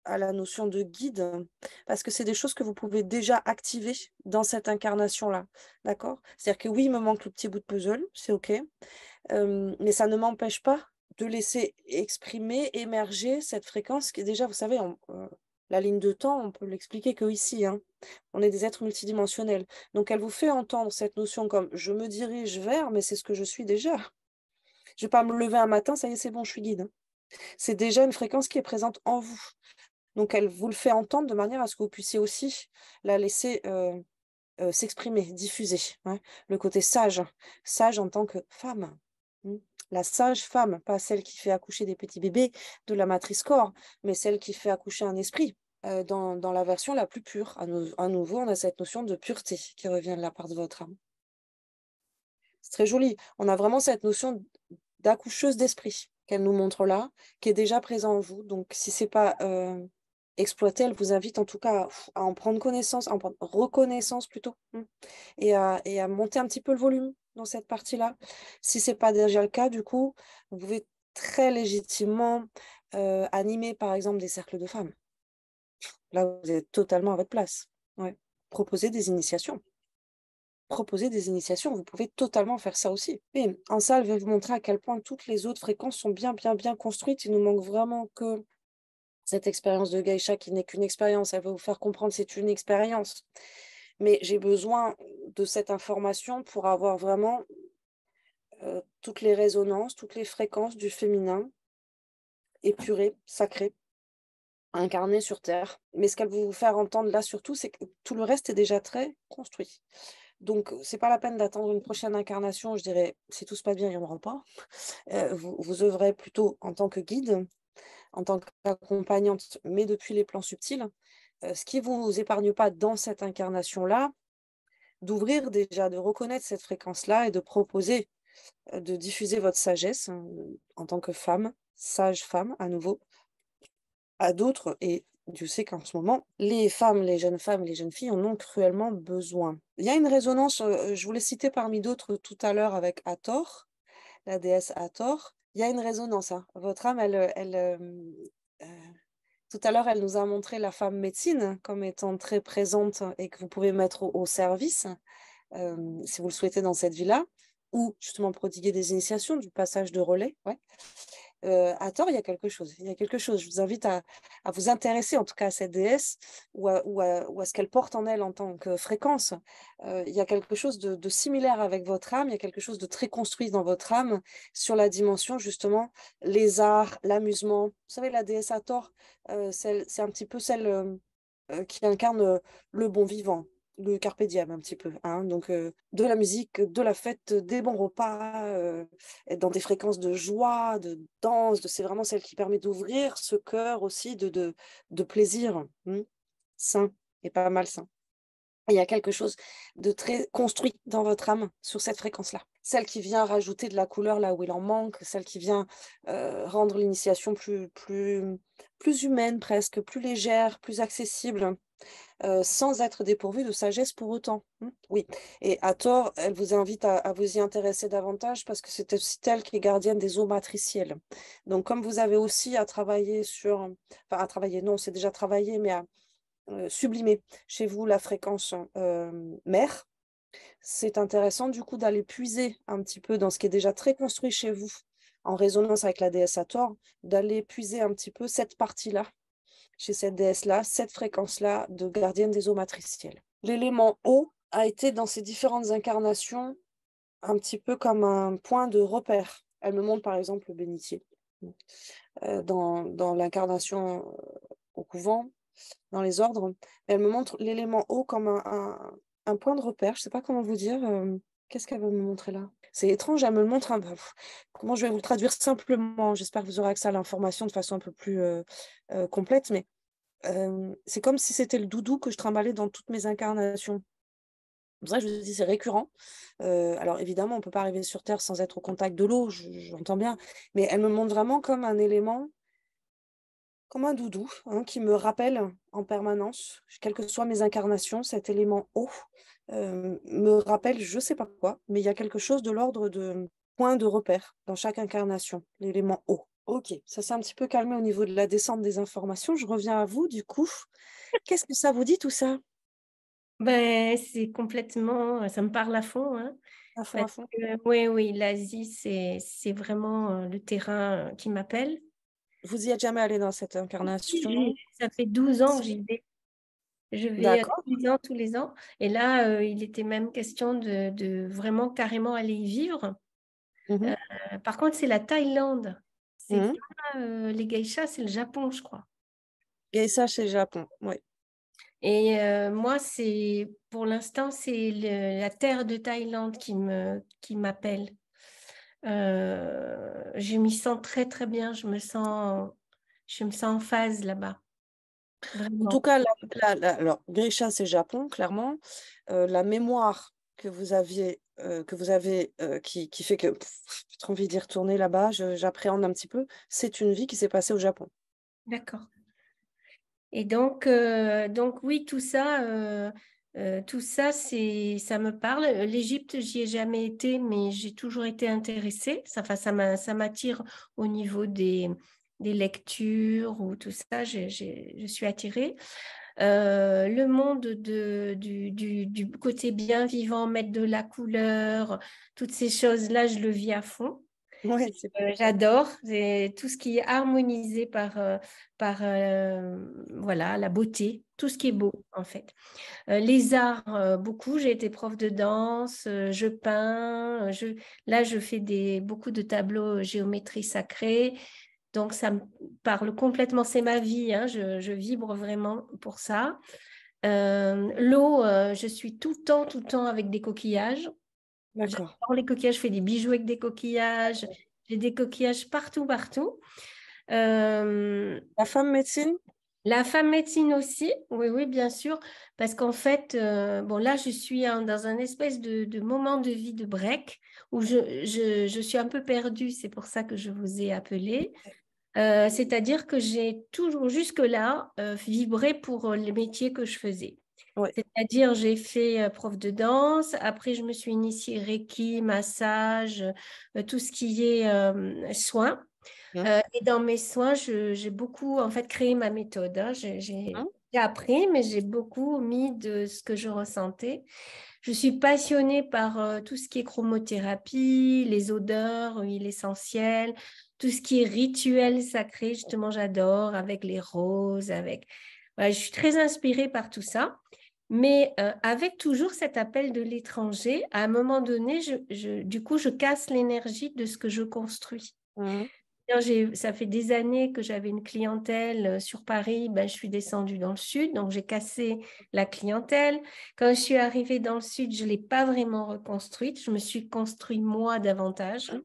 S1: à la notion de guide, parce que c'est des choses que vous pouvez déjà activer dans cette incarnation-là, d'accord? C'est-à-dire que oui, il me manque le petit bout de puzzle, c'est OK, mais ça ne m'empêche pas de laisser exprimer, émerger cette fréquence qui est déjà, vous savez, la ligne de temps, on peut l'expliquer qu'ici, hein. On est des êtres multidimensionnels. Donc elle vous fait entendre cette notion comme: «Je me dirige vers», mais c'est ce que je suis déjà. Je vais pas me lever un matin, ça y est, c'est bon, je suis guide, hein. C'est déjà une fréquence qui est présente en vous. Donc elle vous le fait entendre de manière à ce que vous puissiez aussi la laisser, s'exprimer, diffuser, ouais. Le côté sage, sage en tant que femme, mmh. La sage femme, pas celle qui fait accoucher des petits bébés de la matrice corps, mais celle qui fait accoucher un esprit, dans la version la plus pure. À nouveau, on a cette notion de pureté qui revient de la part de votre âme. C'est très joli. On a vraiment cette notion d'accoucheuse d'esprit qu'elle nous montre là, qui est déjà présent en vous. Donc si c'est pas, exploité, elle vous invite en tout cas à en prendre connaissance, à en prendre reconnaissance plutôt, et à monter un petit peu le volume dans cette partie-là. Si c'est pas déjà le cas, du coup, vous pouvez très légitimement, animer par exemple des cercles de femmes. Là, vous êtes totalement à votre place. Ouais. Proposer des initiations. Proposer des initiations, vous pouvez totalement faire ça aussi. Et en ça, elle veut vous montrer à quel point toutes les autres fréquences sont bien, bien, bien construites. Il nous manque vraiment que cette expérience de geisha qui n'est qu'une expérience. Elle veut vous faire comprendre que c'est une expérience. Mais j'ai besoin de cette information pour avoir vraiment, toutes les résonances, toutes les fréquences du féminin épurées, sacrées, incarnées sur terre. Mais ce qu'elle veut vous faire entendre là surtout, c'est que tout le reste est déjà très construit. Donc, c'est pas la peine d'attendre une prochaine incarnation, je dirais, si tout se passe bien, il y en aura pas. Vous œuvrez plutôt en tant que guide, en tant qu'accompagnante, mais depuis les plans subtils. Ce qui vous épargne pas dans cette incarnation-là, d'ouvrir déjà, de reconnaître cette fréquence-là et de proposer, de diffuser votre sagesse, en tant que femme, sage femme à nouveau, à d'autres. Et Dieu sait qu'en ce moment, les femmes, les jeunes filles en ont cruellement besoin. Il y a une résonance, je vous l'ai cité parmi d'autres tout à l'heure avec Hathor, la déesse Hathor. Il y a une résonance, hein. Votre âme, heu, tout à l'heure, elle nous a montré la femme médecine comme étant très présente et que vous pouvez mettre au service, si vous le souhaitez dans cette vie-là, ou justement prodiguer des initiations, du passage de relais, ouais. À tort, il y a quelque chose, il y a quelque chose. Je vous invite à vous intéresser en tout cas à cette déesse ou à ce qu'elle porte en elle en tant que fréquence. Il y a quelque chose de similaire avec votre âme, il y a quelque chose de très construit dans votre âme sur la dimension justement, les arts, l'amusement. Vous savez, la déesse Hathor, c'est un petit peu celle, qui incarne, le bon vivant, le carpe diem un petit peu, hein. Donc, de la musique, de la fête, des bons repas, être dans des fréquences de joie, de danse, c'est vraiment celle qui permet d'ouvrir ce cœur aussi de plaisir, sain et pas malsain. Il y a quelque chose de très construit dans votre âme sur cette fréquence-là. Celle qui vient rajouter de la couleur là où il en manque, celle qui vient, rendre l'initiation plus humaine presque, plus légère, plus accessible, sans être dépourvue de sagesse pour autant. Oui, et à tort, elle vous invite à vous y intéresser davantage parce que c'est aussi elle qui est gardienne des eaux matricielles. Donc comme vous avez aussi à travailler sur, enfin à travailler, non, c'est déjà travaillé, mais à, sublimer chez vous la fréquence, mère, c'est intéressant du coup d'aller puiser un petit peu dans ce qui est déjà très construit chez vous, en résonance avec la déesse Hathor, d'aller puiser un petit peu cette partie-là, chez cette déesse-là, cette fréquence-là de gardienne des eaux matricielles. L'élément eau a été dans ses différentes incarnations un petit peu comme un point de repère. Elle me montre par exemple le bénitier, dans l'incarnation, au couvent, dans les ordres. Elle me montre l'élément eau comme un point de repère. Je sais pas comment vous dire, qu'est-ce qu'elle veut me montrer là? C'est étrange, elle me le montre comment je vais vous le traduire simplement? J'espère que vous aurez accès à l'information de façon un peu plus, complète, mais c'est comme si c'était le doudou que je trimballais dans toutes mes incarnations. C'est pour ça que je vous dis, c'est récurrent. Alors évidemment, on ne peut pas arriver sur terre sans être au contact de l'eau, j'entends bien, mais elle me montre vraiment comme un élément, comme un doudou, hein, qui me rappelle en permanence, quelles que soient mes incarnations, cet élément eau, me rappelle je ne sais pas quoi, mais il y a quelque chose de l'ordre de point de repère dans chaque incarnation, l'élément eau. OK, ça s'est un petit peu calmé au niveau de la descente des informations. Je reviens à vous du coup. Qu'est-ce que ça vous dit tout ça?
S2: Ben, c'est complètement, ça me parle à fond, hein,
S1: À fond,
S2: parce
S1: à fond?
S2: que, oui, oui, l'Asie, c'est vraiment le terrain qui m'appelle.
S1: Vous y êtes jamais allé dans cette incarnation?
S2: Ça fait 12 ans que j'y vais. Je vais
S1: D'accord.
S2: tous les ans. Et là, il était même question de vraiment carrément aller y vivre.
S1: Mmh.
S2: Par contre, c'est la Thaïlande. C'est
S1: Mmh.
S2: pas les geishas, c'est le Japon, je crois.
S1: Et ça chez le Japon, oui.
S2: Et moi, c'est pour l'instant, c'est la terre de Thaïlande qui m'appelle. Je m'y sens très très bien. Je me sens en phase là-bas,
S1: En tout
S2: vraiment.
S1: cas, alors geisha, c'est Japon, clairement. La mémoire que vous avez, qui fait que j'ai trop envie d'y retourner là-bas, j'appréhende un petit peu, c'est une vie qui s'est passée au Japon.
S2: D'accord. Et donc oui, tout ça, ça me parle. L'Égypte, j'y ai jamais été, mais j'ai toujours été intéressée. Enfin, ça m'attire au niveau des lectures ou tout ça. Je suis attirée. Le monde du côté bien vivant, mettre de la couleur, toutes ces choses-là, je le vis à fond.
S1: Ouais, c'est
S2: J'adore. C'est tout ce qui est harmonisé voilà, la beauté, tout ce qui est beau, en fait. Les arts, beaucoup. J'ai été prof de danse, je peins. Là, je fais beaucoup de tableaux géométrie sacrée. Donc, ça me parle complètement. C'est ma vie, hein. Je vibre vraiment pour ça. L'eau, je suis tout le temps avec des coquillages.
S1: d'accord.
S2: J'adore les coquillages, je fais des bijoux avec des coquillages. J'ai des coquillages partout, partout. Euh,
S1: La femme médecine?
S2: la femme médecine aussi, oui, oui, bien sûr, parce qu'en fait, bon, là, je suis dans un espèce de moment de vie de break où je suis un peu perdue, c'est pour ça que je vous ai appelé. C'est-à-dire que j'ai toujours jusque-là vibré pour les métiers que je faisais.
S1: Ouais.
S2: C'est-à-dire, j'ai fait prof de danse, après je me suis initiée Reiki, massage, tout ce qui est soins.
S1: Mmh.
S2: Et dans mes soins, j'ai beaucoup en fait créé ma méthode, hein.
S1: Mmh.
S2: J'ai appris, mais j'ai beaucoup mis de ce que je ressentais. Je suis passionnée par tout ce qui est chromothérapie, les odeurs, huiles essentielles, tout ce qui est rituel sacré, justement, j'adore, avec les roses, avec... Voilà, je suis très inspirée par tout ça, mais avec toujours cet appel de l'étranger, à un moment donné, du coup, je casse l'énergie de ce que je construis.
S1: Mmh.
S2: Ça fait des années que j'avais une clientèle sur Paris, ben, je suis descendue dans le sud, donc j'ai cassé la clientèle. Quand je suis arrivée dans le sud, je ne l'ai pas vraiment reconstruite, je me suis construit moi davantage.
S1: Mmh.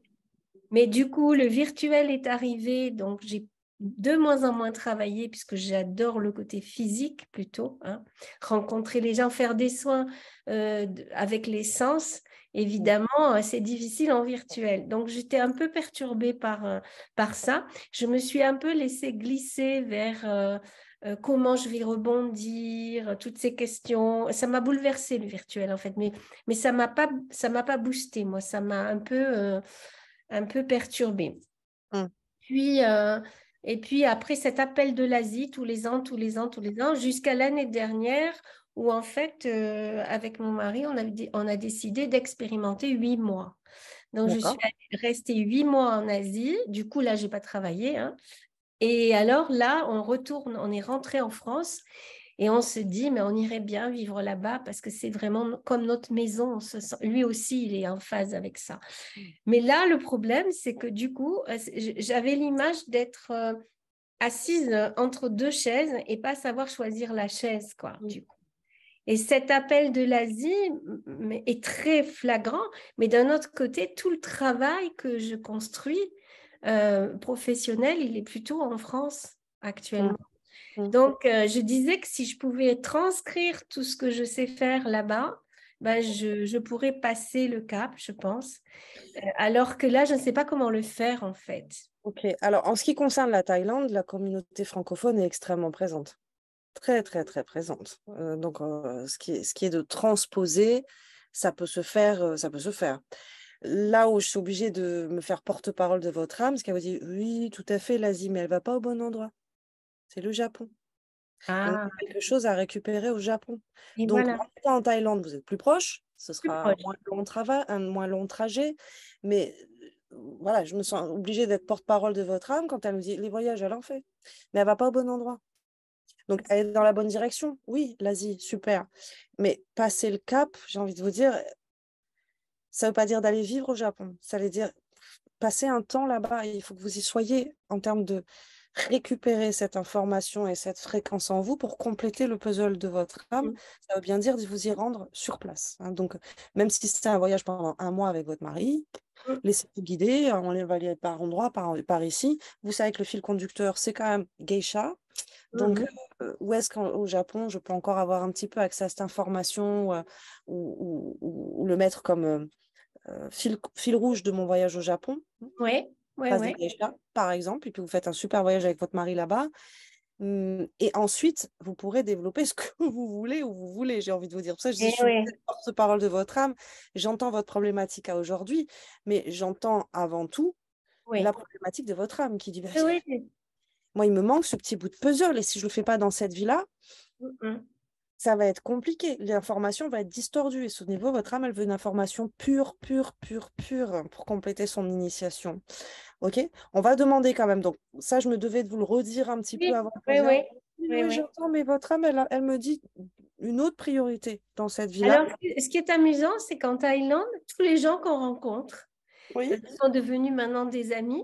S2: Mais du coup, le virtuel est arrivé, donc j'ai de moins en moins travaillé puisque j'adore le côté physique plutôt, hein. Rencontrer les gens, faire des soins avec les sens. Évidemment, c'est difficile en virtuel. Donc, j'étais un peu perturbée par ça. Je me suis un peu laissée glisser vers comment je vais rebondir, toutes ces questions. Ça m'a bouleversée le virtuel, en fait. Mais ça m'a pas boosté, moi. Ça m'a un peu perturbée.
S1: Mmh.
S2: Puis, et puis après cet appel de l'Asie, tous les ans, jusqu'à l'année dernière, où en fait, avec mon mari, on a décidé d'expérimenter 8 mois. Donc, je suis
S1: D'accord.
S2: restée 8 mois en Asie. Du coup, là, j'ai pas travaillé, hein. Et alors là, on est rentré en France et on se dit, mais on irait bien vivre là-bas parce que c'est vraiment comme notre maison. Lui aussi, il est en phase avec ça. Mais là, le problème, c'est que du coup, j'avais l'image d'être assise entre deux chaises et pas savoir choisir la chaise, quoi,
S1: Mmh.
S2: du coup. Et cet appel de l'Asie est très flagrant, mais d'un autre côté, tout le travail que je construis professionnel, il est plutôt en France
S1: Mmh.
S2: actuellement.
S1: Mm.
S2: Donc, je disais que si je pouvais transcrire tout ce que je sais faire là-bas, ben, je pourrais passer le cap, je pense. Alors que là, je ne sais pas comment le faire, en fait.
S1: Ok, alors en ce qui concerne la Thaïlande, la communauté francophone est extrêmement présente. Très, très, très présente. Donc, ce qui est de transposer, ça peut se faire, ça peut se faire. Là où je suis obligée de me faire porte-parole de votre âme, c'est qu'elle vous dit, oui, tout à fait, l'Asie, mais elle va pas au bon endroit. C'est le Japon. Et on a
S2: Ah,
S1: quelque chose à récupérer au Japon.
S2: et
S1: Donc,
S2: voilà,
S1: en étant en Thaïlande, vous êtes plus proche, ce
S2: plus
S1: sera
S2: proche.
S1: un moins long trajet, mais voilà, je me sens obligée d'être porte-parole de votre âme quand elle nous dit, les voyages, elle en fait, mais elle va pas au bon endroit. Donc, elle est dans la bonne direction. Oui, l'Asie, super. Mais passer le cap, j'ai envie de vous dire, ça ne veut pas dire d'aller vivre au Japon. Ça veut dire passer un temps là-bas. Il faut que vous y soyez en termes de récupérer cette information et cette fréquence en vous pour compléter le puzzle de votre âme.
S2: Mm.
S1: Ça veut bien dire de vous y rendre sur place, hein. Donc, même si c'est un voyage pendant un mois avec votre mari,
S2: Mm.
S1: laissez-vous guider. On va aller par endroit, par ici. Vous savez que le fil conducteur, c'est quand même geisha. Donc,
S2: Mhm.
S1: où est-ce qu'au Japon, je peux encore avoir un petit peu accès à cette information ou le mettre comme fil rouge de mon voyage au Japon,
S2: Ouais, ouais,
S1: passe des
S2: ouais.
S1: geishas, par exemple, et puis vous faites un super voyage avec votre mari là-bas. Et ensuite, vous pourrez développer ce que vous voulez où vous voulez, j'ai envie de vous dire. Pour ça, je dis,
S2: Et
S1: je suis
S2: ouais,
S1: peut-être porte-parole de votre âme, j'entends votre problématique à aujourd'hui, mais j'entends avant tout la
S2: ouais.
S1: problématique de votre âme qui dit, bah,
S2: Oui,
S1: moi, il me manque ce petit bout de puzzle, et si je ne le fais pas dans cette vie-là,
S2: oui.
S1: ça va être compliqué. L'information va être distordue. Et souvenez-vous, votre âme, elle veut une information pure, pure, pure, pure pour compléter son initiation. OK? On va demander quand même. Donc, ça, je me devais de vous le redire un petit peu
S2: Oui,
S1: avant qu'on
S2: oui,
S1: vienne.
S2: oui,
S1: Oui,
S2: oui,
S1: oui,
S2: oui.
S1: j'entends, mais votre âme, elle me dit une autre priorité dans cette vie-là.
S2: Alors, ce qui est amusant, c'est qu'en Thaïlande, tous les gens qu'on rencontre,
S1: Oui.
S2: qui sont devenus maintenant des amis,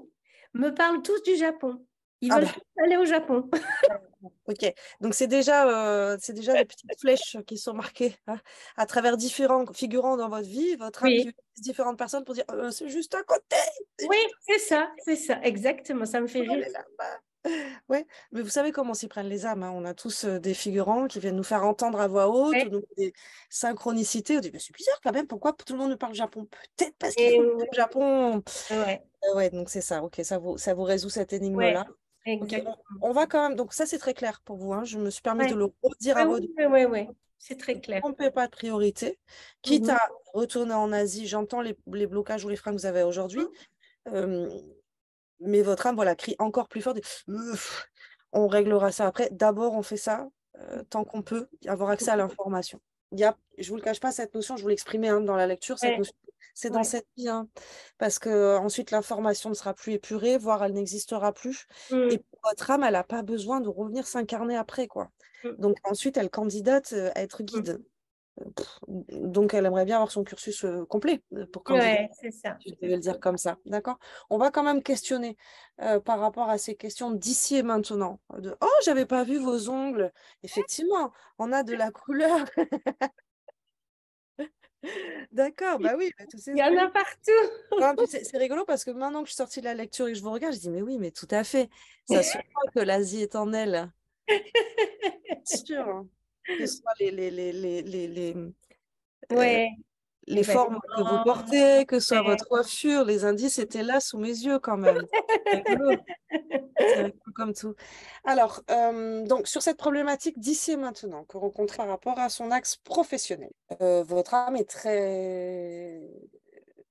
S2: me parlent tous du Japon. Ils
S1: Ah
S2: veulent
S1: bah,
S2: tous aller au Japon.
S1: OK. Donc, c'est déjà des petites flèches qui sont marquées, hein, à travers différents figurants dans votre vie. Votre âme qui
S2: Oui,
S1: utilise différentes personnes pour dire c'est juste à côté.
S2: oui, c'est ça, exactement. Ça me fait
S1: Elle
S2: rire.
S1: est là-bas. Ouais, mais vous savez comment s'y prennent les âmes, hein. On a tous des figurants qui viennent nous faire entendre à voix haute, ou
S2: Ouais.
S1: nous des synchronicités. On dit, mais c'est bizarre quand même, pourquoi tout le monde nous parle Japon? Peut-être parce qu'il
S2: Et
S1: faut que
S2: ouais,
S1: le Japon.
S2: ouais,
S1: Ouais, donc c'est ça, ok, ça vous résout cette
S2: ouais,
S1: énigme-là. Ok,
S2: exactement.
S1: on va quand même, donc ça c'est très clair pour vous, hein. Je me suis permise de
S2: Ouais.
S1: le redire
S2: Ouais,
S1: à
S2: oui,
S1: votre.
S2: oui, oui, oui. C'est
S1: Ne
S2: très
S1: vous
S2: clair.
S1: trompez pas de priorité. Quitte
S2: Mhm.
S1: à retourner en Asie, j'entends les blocages ou les freins que vous avez aujourd'hui. Euh, mais votre âme, voilà, crie encore plus fort. On réglera ça après. D'abord, on fait ça tant qu'on peut avoir accès à l'information. Je vous le cache pas, cette notion, je vous l'exprimais hein, dans la lecture, cette
S2: Ouais,
S1: notion, c'est dans
S2: ouais.
S1: cette vie, hein, parce que ensuite l'information ne sera plus épurée, voire elle n'existera plus. Et
S2: Mm,
S1: votre âme, elle n'a pas besoin de revenir s'incarner après, quoi.
S2: mm,
S1: Donc ensuite, elle candidate à être
S2: mm.
S1: guide. Donc elle aimerait bien avoir son cursus complet pour candidater.
S2: Ouais, c'est ça.
S1: Je
S2: C'est
S1: devais le
S2: ça.
S1: dire comme ça, d'accord? On va quand même questionner par rapport à ces questions d'ici et maintenant. Oh, j'avais pas vu vos ongles. Effectivement, on a de la couleur. D'accord, bah oui, bah, tous
S2: Il
S1: ces
S2: y en a
S1: ongles.
S2: partout.
S1: Non, puis c'est rigolo parce que maintenant que je suis sortie de la lecture et que je vous regarde, je dis, mais oui, mais tout à fait. Ça se voit que l'Asie est en elle. C'est sûr, hein. Que ce soit euh,
S2: Ouais, les
S1: les formes que vous
S2: vêtements.
S1: portez, que ce soit
S2: Ouais.
S1: votre coiffure, les indices étaient là sous mes yeux quand même. C'est rigolo. C'est rigolo comme tout. Alors, donc sur cette problématique d'ici et maintenant que rencontre par rapport à son axe professionnel, votre âme est très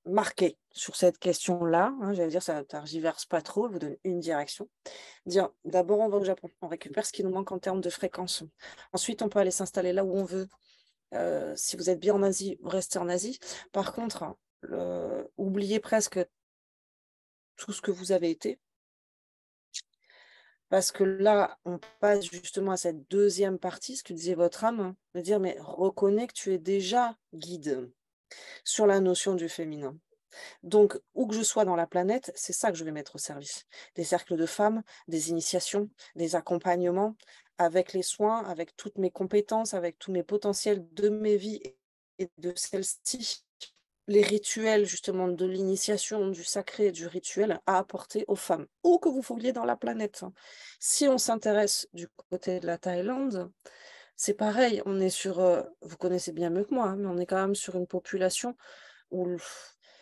S1: marquée sur cette question-là, hein. J'allais dire, ça ne tergiverse pas trop, elle vous donne une direction. Dire, d'abord, on va au Japon, on récupère ce qui nous manque en termes de fréquence. Ensuite, on peut aller s'installer là où on veut. Si vous êtes bien en Asie, restez en Asie. Par contre, oubliez presque tout ce que vous avez été. Parce que là, on passe justement à cette deuxième partie, ce que disait votre âme, hein, de dire, mais reconnais que tu es déjà guide sur la notion du féminin. Donc, où que je sois dans la planète, c'est ça que je vais mettre au service. Des cercles de femmes, des initiations, des accompagnements, avec les soins, avec toutes mes compétences, avec tous mes potentiels de mes vies et de celles-ci. les rituels justement de l'initiation, du sacré, du rituel à apporter aux femmes, où que vous vouliez dans la planète. Si on s'intéresse du côté de la Thaïlande, c'est pareil, on est sur, vous connaissez bien mieux que moi, hein, mais on est quand même sur une population où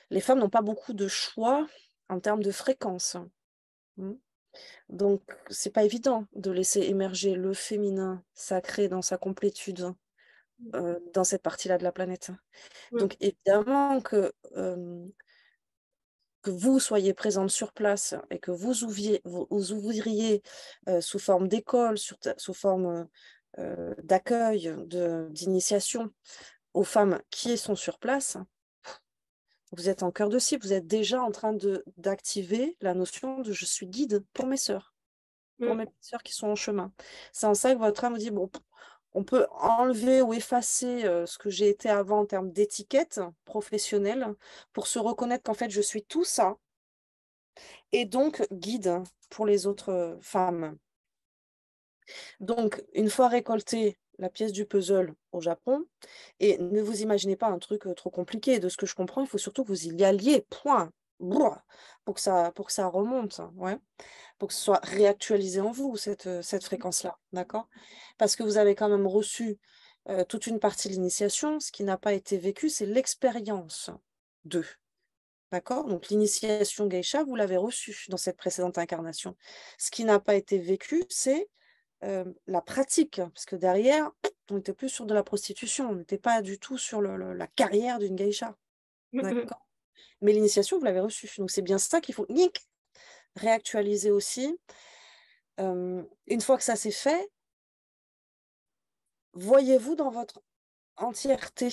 S1: les femmes n'ont pas beaucoup de choix en termes de fréquence. Mm. Donc, c'est pas évident de laisser émerger le féminin sacré dans sa complétude dans cette partie-là de la planète.
S2: Mm.
S1: Donc, évidemment que vous soyez présente sur place et que vous ouvriez sous forme d'école, sous forme d'accueil, d'initiation aux femmes qui sont sur place, vous êtes en cœur de cible, vous êtes déjà en train d'activer la notion de je suis guide pour mes sœurs, pour
S2: Mm.
S1: mes petites sœurs qui sont en chemin. C'est en ça que votre âme vous dit, bon, on peut enlever ou effacer ce que j'ai été avant en termes d'étiquette professionnelle pour se reconnaître qu'en fait, je suis tout ça et donc guide pour les autres femmes. Donc, une fois récoltée la pièce du puzzle au Japon, et ne vous imaginez pas un truc trop compliqué, de ce que je comprends, il faut surtout que vous y alliez, point, Brouah, pour que ça remonte, ouais, pour que ce soit réactualisé en vous, cette fréquence-là, d'accord? Parce que vous avez quand même reçu toute une partie de l'initiation, ce qui n'a pas été vécu, c'est l'expérience d'eux. D'accord? Donc l'initiation geisha, vous l'avez reçue dans cette précédente incarnation. Ce qui n'a pas été vécu, c'est la pratique, parce que derrière, on était plus sur de la prostitution, on n'était pas du tout sur la carrière d'une geisha.
S2: Mm.
S1: D'accord? Mais l'initiation, vous l'avez reçue. Donc c'est bien ça qu'il faut nick, réactualiser aussi. Une fois que ça c'est fait, voyez-vous dans votre entièreté.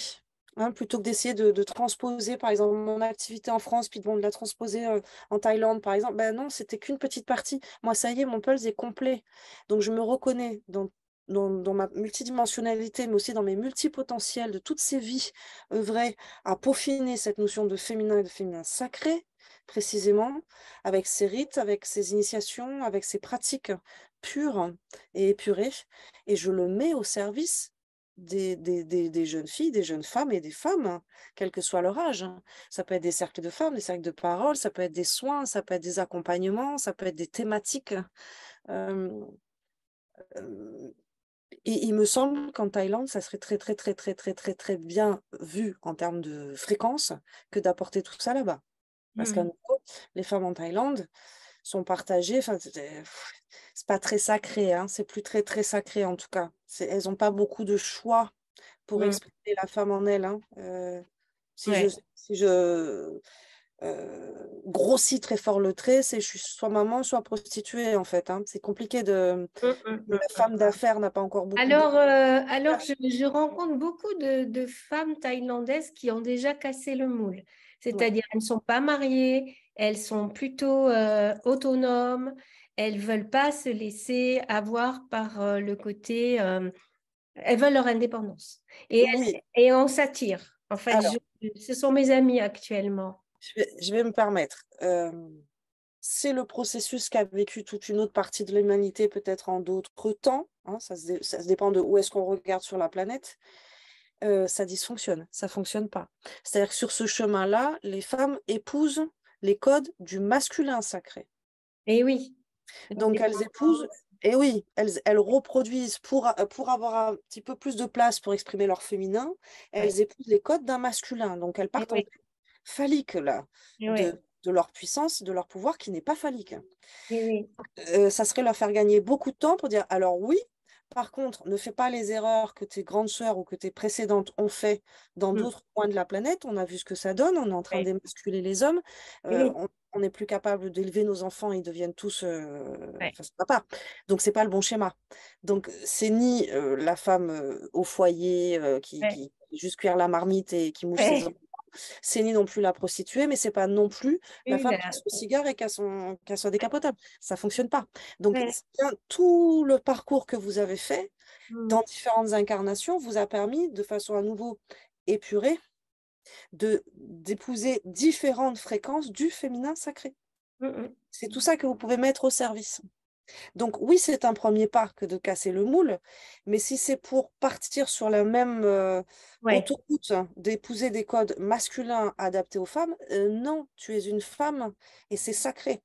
S1: Hein, plutôt que d'essayer de transposer, par exemple, mon activité en France, puis de la transposer en Thaïlande, par exemple. Ben non, c'était qu'une petite partie. Moi, ça y est, mon pulse est complet. Donc, je me reconnais dans ma multidimensionnalité, mais aussi dans mes multipotentiels de toutes ces vies œuvrées à peaufiner cette notion de féminin et de féminin sacré, précisément, avec ces rites, avec ces initiations, avec ces pratiques pures et épurées. Et je le mets au service des jeunes filles, des jeunes femmes et des femmes, hein, quel que soit leur âge. Hein. Ça peut être des cercles de femmes, des cercles de parole, ça peut être des soins, ça peut être des accompagnements, ça peut être des thématiques. Euh, euh, et il me semble qu'en Thaïlande, ça serait très, très, très, très, très, très, très bien vu en termes de fréquence que d'apporter tout ça là-bas. Parce qu'à
S2: Mm.
S1: nouveau, les femmes en Thaïlande sont partagées, enfin, c'est pas très sacré, hein, c'est plus très, très sacré en tout cas. Elles n'ont pas beaucoup de choix pour
S2: Mm.
S1: exprimer la femme en elle. Hein. Si je,
S2: Ouais.
S1: si je grossis très fort le trait, c'est je suis soit maman, soit prostituée en fait. Hein. C'est compliqué
S2: Mm, mm,
S1: la
S2: mm.
S1: femme d'affaires n'a pas encore beaucoup de...
S2: Alors je rencontre beaucoup de femmes thaïlandaises qui ont déjà cassé le moule.
S1: Ouais.
S2: C'est-à-dire, elles ne sont pas mariées, elles sont plutôt autonomes, elles veulent pas se laisser avoir par le côté, elles veulent leur indépendance.
S1: Oui,
S2: Et on s'attire. En fait,
S1: alors,
S2: ce sont mes amies actuellement.
S1: je vais me permettre. C'est le processus qu'a vécu toute une autre partie de l'humanité, peut-être en d'autres temps. Hein, ça se dépend de où est-ce qu'on regarde sur la planète. Ça dysfonctionne, ça fonctionne pas. C'est-à-dire que sur ce chemin-là, les femmes épousent les codes du masculin sacré.
S2: Et oui.
S1: Donc elles épousent, et oui, elles reproduisent pour avoir un petit peu plus de place pour exprimer leur féminin,
S2: Ouais.
S1: elles épousent les codes d'un masculin. Donc elles
S2: Et
S1: partent en
S2: oui.
S1: quête phallique là,
S2: Et oui.
S1: de leur puissance, de leur pouvoir qui n'est pas phallique.
S2: Et oui.
S1: Ça serait leur faire gagner beaucoup de temps pour dire, alors oui, par contre, ne fais pas les erreurs que tes grandes sœurs ou que tes précédentes ont fait dans
S2: Mm.
S1: d'autres coins de la planète. On a vu ce que ça donne, on est en train
S2: Ouais.
S1: d'émasculer les hommes.
S2: Et oui.
S1: On n'est plus capable d'élever nos enfants, ils deviennent tous...
S2: Ouais.
S1: Enfin, ça va pas. Donc, c'est pas le bon schéma. Donc, c'est ni la femme au foyer
S2: Ouais.
S1: qui fait juste cuire la marmite et qui mouche ses
S2: Ouais.
S1: enfants. C'est ni non plus la prostituée, mais c'est pas non plus la
S2: Oui,
S1: femme qui a
S2: là.
S1: son cigare et qui a son décapotable. Ça fonctionne pas. Donc,
S2: Ouais.
S1: c'est bien tout le parcours que vous avez fait
S2: Mm.
S1: dans différentes incarnations vous a permis, de façon à nouveau épurée, d'épouser différentes fréquences du féminin sacré.
S2: Mm, mm.
S1: C'est tout ça que vous pouvez mettre au service. Donc oui, c'est un premier pas que de casser le moule, mais si c'est pour partir sur la même
S2: Ouais,
S1: autoroute d'épouser des codes masculins adaptés aux femmes, non, tu es une femme et c'est sacré.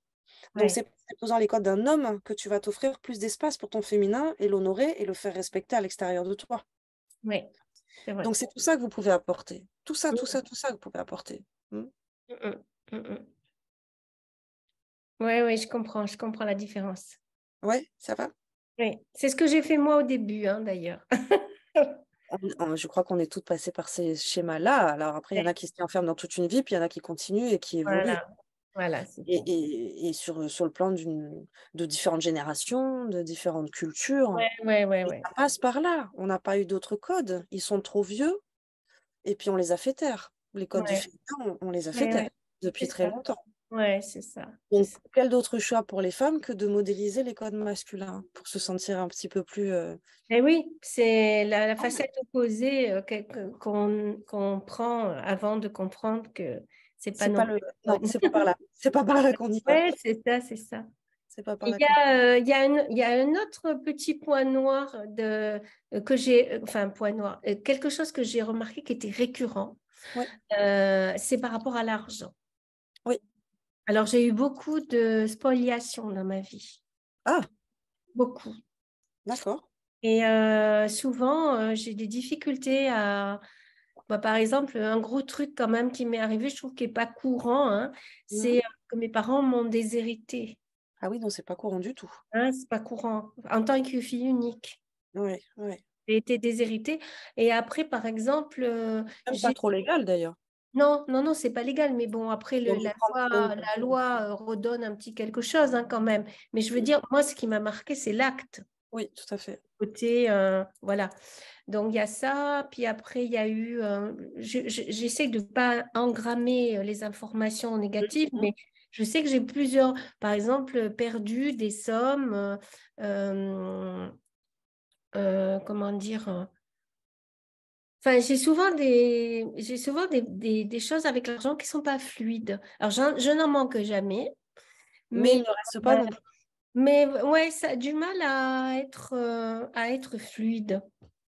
S1: Donc
S2: ouais,
S1: c'est en épousant les codes d'un homme que tu vas t'offrir plus d'espace pour ton féminin et l'honorer et le faire respecter à l'extérieur de toi.
S2: ouais, c'est vrai.
S1: Donc c'est tout ça que vous pouvez apporter. Tout ça, tout
S2: Mm,
S1: ça, tout ça que vous pouvez apporter. Mm.
S2: mm, mm, mm. Ouais, ouais, je comprends la différence.
S1: Ouais, ça va?
S2: Oui, c'est ce que j'ai fait moi au début, hein, d'ailleurs.
S1: Je crois qu'on est toutes passées par ces schémas-là. Alors après, il y en
S2: Ouais,
S1: a qui s'y enferment dans toute une vie, puis il y en a qui continuent et qui évoluent.
S2: voilà, voilà, c'est
S1: Et,
S2: ça.
S1: et sur le plan de différentes générations, de différentes cultures.
S2: Ouais, ouais, ouais,
S1: Et
S2: ouais.
S1: ça passe par là. On n'a pas eu d'autres codes. Ils sont trop vieux et puis on les a fait taire. Les codes du
S2: Ouais,
S1: féminin, on les a fait
S2: ouais,
S1: taire
S2: ouais, c'est
S1: depuis très
S2: ça.
S1: longtemps.
S2: Ouais, c'est ça. C'est
S1: Donc,
S2: ça.
S1: quel d'autre choix pour les femmes que de modéliser les codes masculins pour se sentir un petit peu plus...
S2: Et oui, c'est la
S1: Ah ouais.
S2: facette opposée qu'on prend avant de comprendre que c'est pas
S1: C'est
S2: non
S1: pas
S2: plus
S1: le...
S2: la
S1: Non,
S2: bonne.
S1: c'est pas par là. C'est pas par là qu'on y va.
S2: Ouais, c'est ça, c'est ça.
S1: C'est pas par
S2: Et
S1: là qu'on...
S2: il y a un autre petit point noir que j'ai, enfin, point noir, quelque chose que j'ai remarqué qui était récurrent,
S1: Oui,
S2: c'est par rapport à l'argent.
S1: oui.
S2: Alors, j'ai eu beaucoup de spoliation dans ma vie,
S1: Ah,
S2: beaucoup.
S1: d'accord.
S2: Et souvent, j'ai des difficultés à, bah, par exemple, un gros truc quand même qui m'est arrivé, je trouve qu'il n'est pas courant, hein,
S1: Mhm.
S2: c'est que mes parents m'ont déshérité.
S1: Ah oui, non, c'est pas courant du tout.
S2: Hein, c'est pas courant. En tant que fille unique,
S1: Oui, oui.
S2: j'ai été déshéritée. Et après, par exemple,
S1: Même pas
S2: j'ai...
S1: trop légal d'ailleurs.
S2: Non, non, non, c'est pas légal. Mais bon, après,
S1: Pour nous prendre pour une
S2: la
S1: personne.
S2: loi redonne un petit quelque chose hein, quand même. Mais je veux dire, moi, ce qui m'a marqué, c'est l'acte.
S1: Oui, tout à fait.
S2: Côté, voilà. Donc, il y a ça. Puis après, il y a eu... j'essaie de ne pas engrammer les informations négatives,
S1: Mhm.
S2: mais je sais que j'ai plusieurs, par exemple, perdu des sommes, euh, comment dire... Enfin, j'ai souvent des choses avec l'argent qui sont pas fluides. Alors, je n'en manque jamais,
S1: Mais il
S2: mais,
S1: ne reste pas
S2: euh,
S1: non plus.
S2: mais ouais, ça a du mal à être fluide.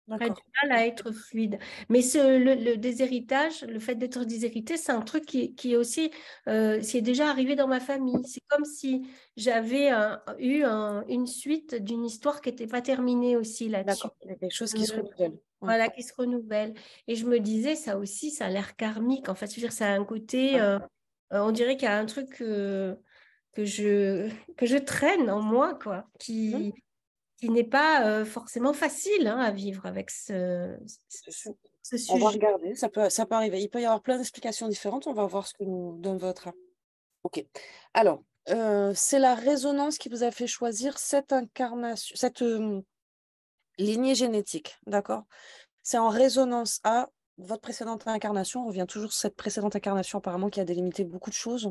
S2: A du
S1: D'accord.
S2: mal à être fluide. Mais le déshéritage, le fait d'être déshérité, c'est un truc qui est aussi, c'est déjà arrivé dans ma famille. C'est comme si j'avais une suite d'une histoire qui n'était pas terminée aussi là-dessus.
S1: D'accord. Il y a quelque chose qui se renouvelle. Ouais.
S2: Voilà, qui se renouvelle. Et je me disais, ça aussi, ça a l'air karmique. En fait, je veux dire, ça a un côté,
S1: Ouais.
S2: on dirait qu'il y a un truc que que je traîne en moi, quoi,
S1: Mhm.
S2: qui n'est pas forcément facile hein, à vivre avec
S1: C'est sûr.
S2: ce
S1: On va
S2: sujet.
S1: regarder, ça peut arriver. Il peut y avoir plein d'explications différentes. On va voir ce que nous donne votre âme. Ok. Alors, c'est la résonance qui vous a fait choisir cette incarnation, cette lignée génétique, d'accord? C'est en résonance à votre précédente incarnation. On revient toujours sur cette précédente incarnation, apparemment, qui a délimité beaucoup de choses.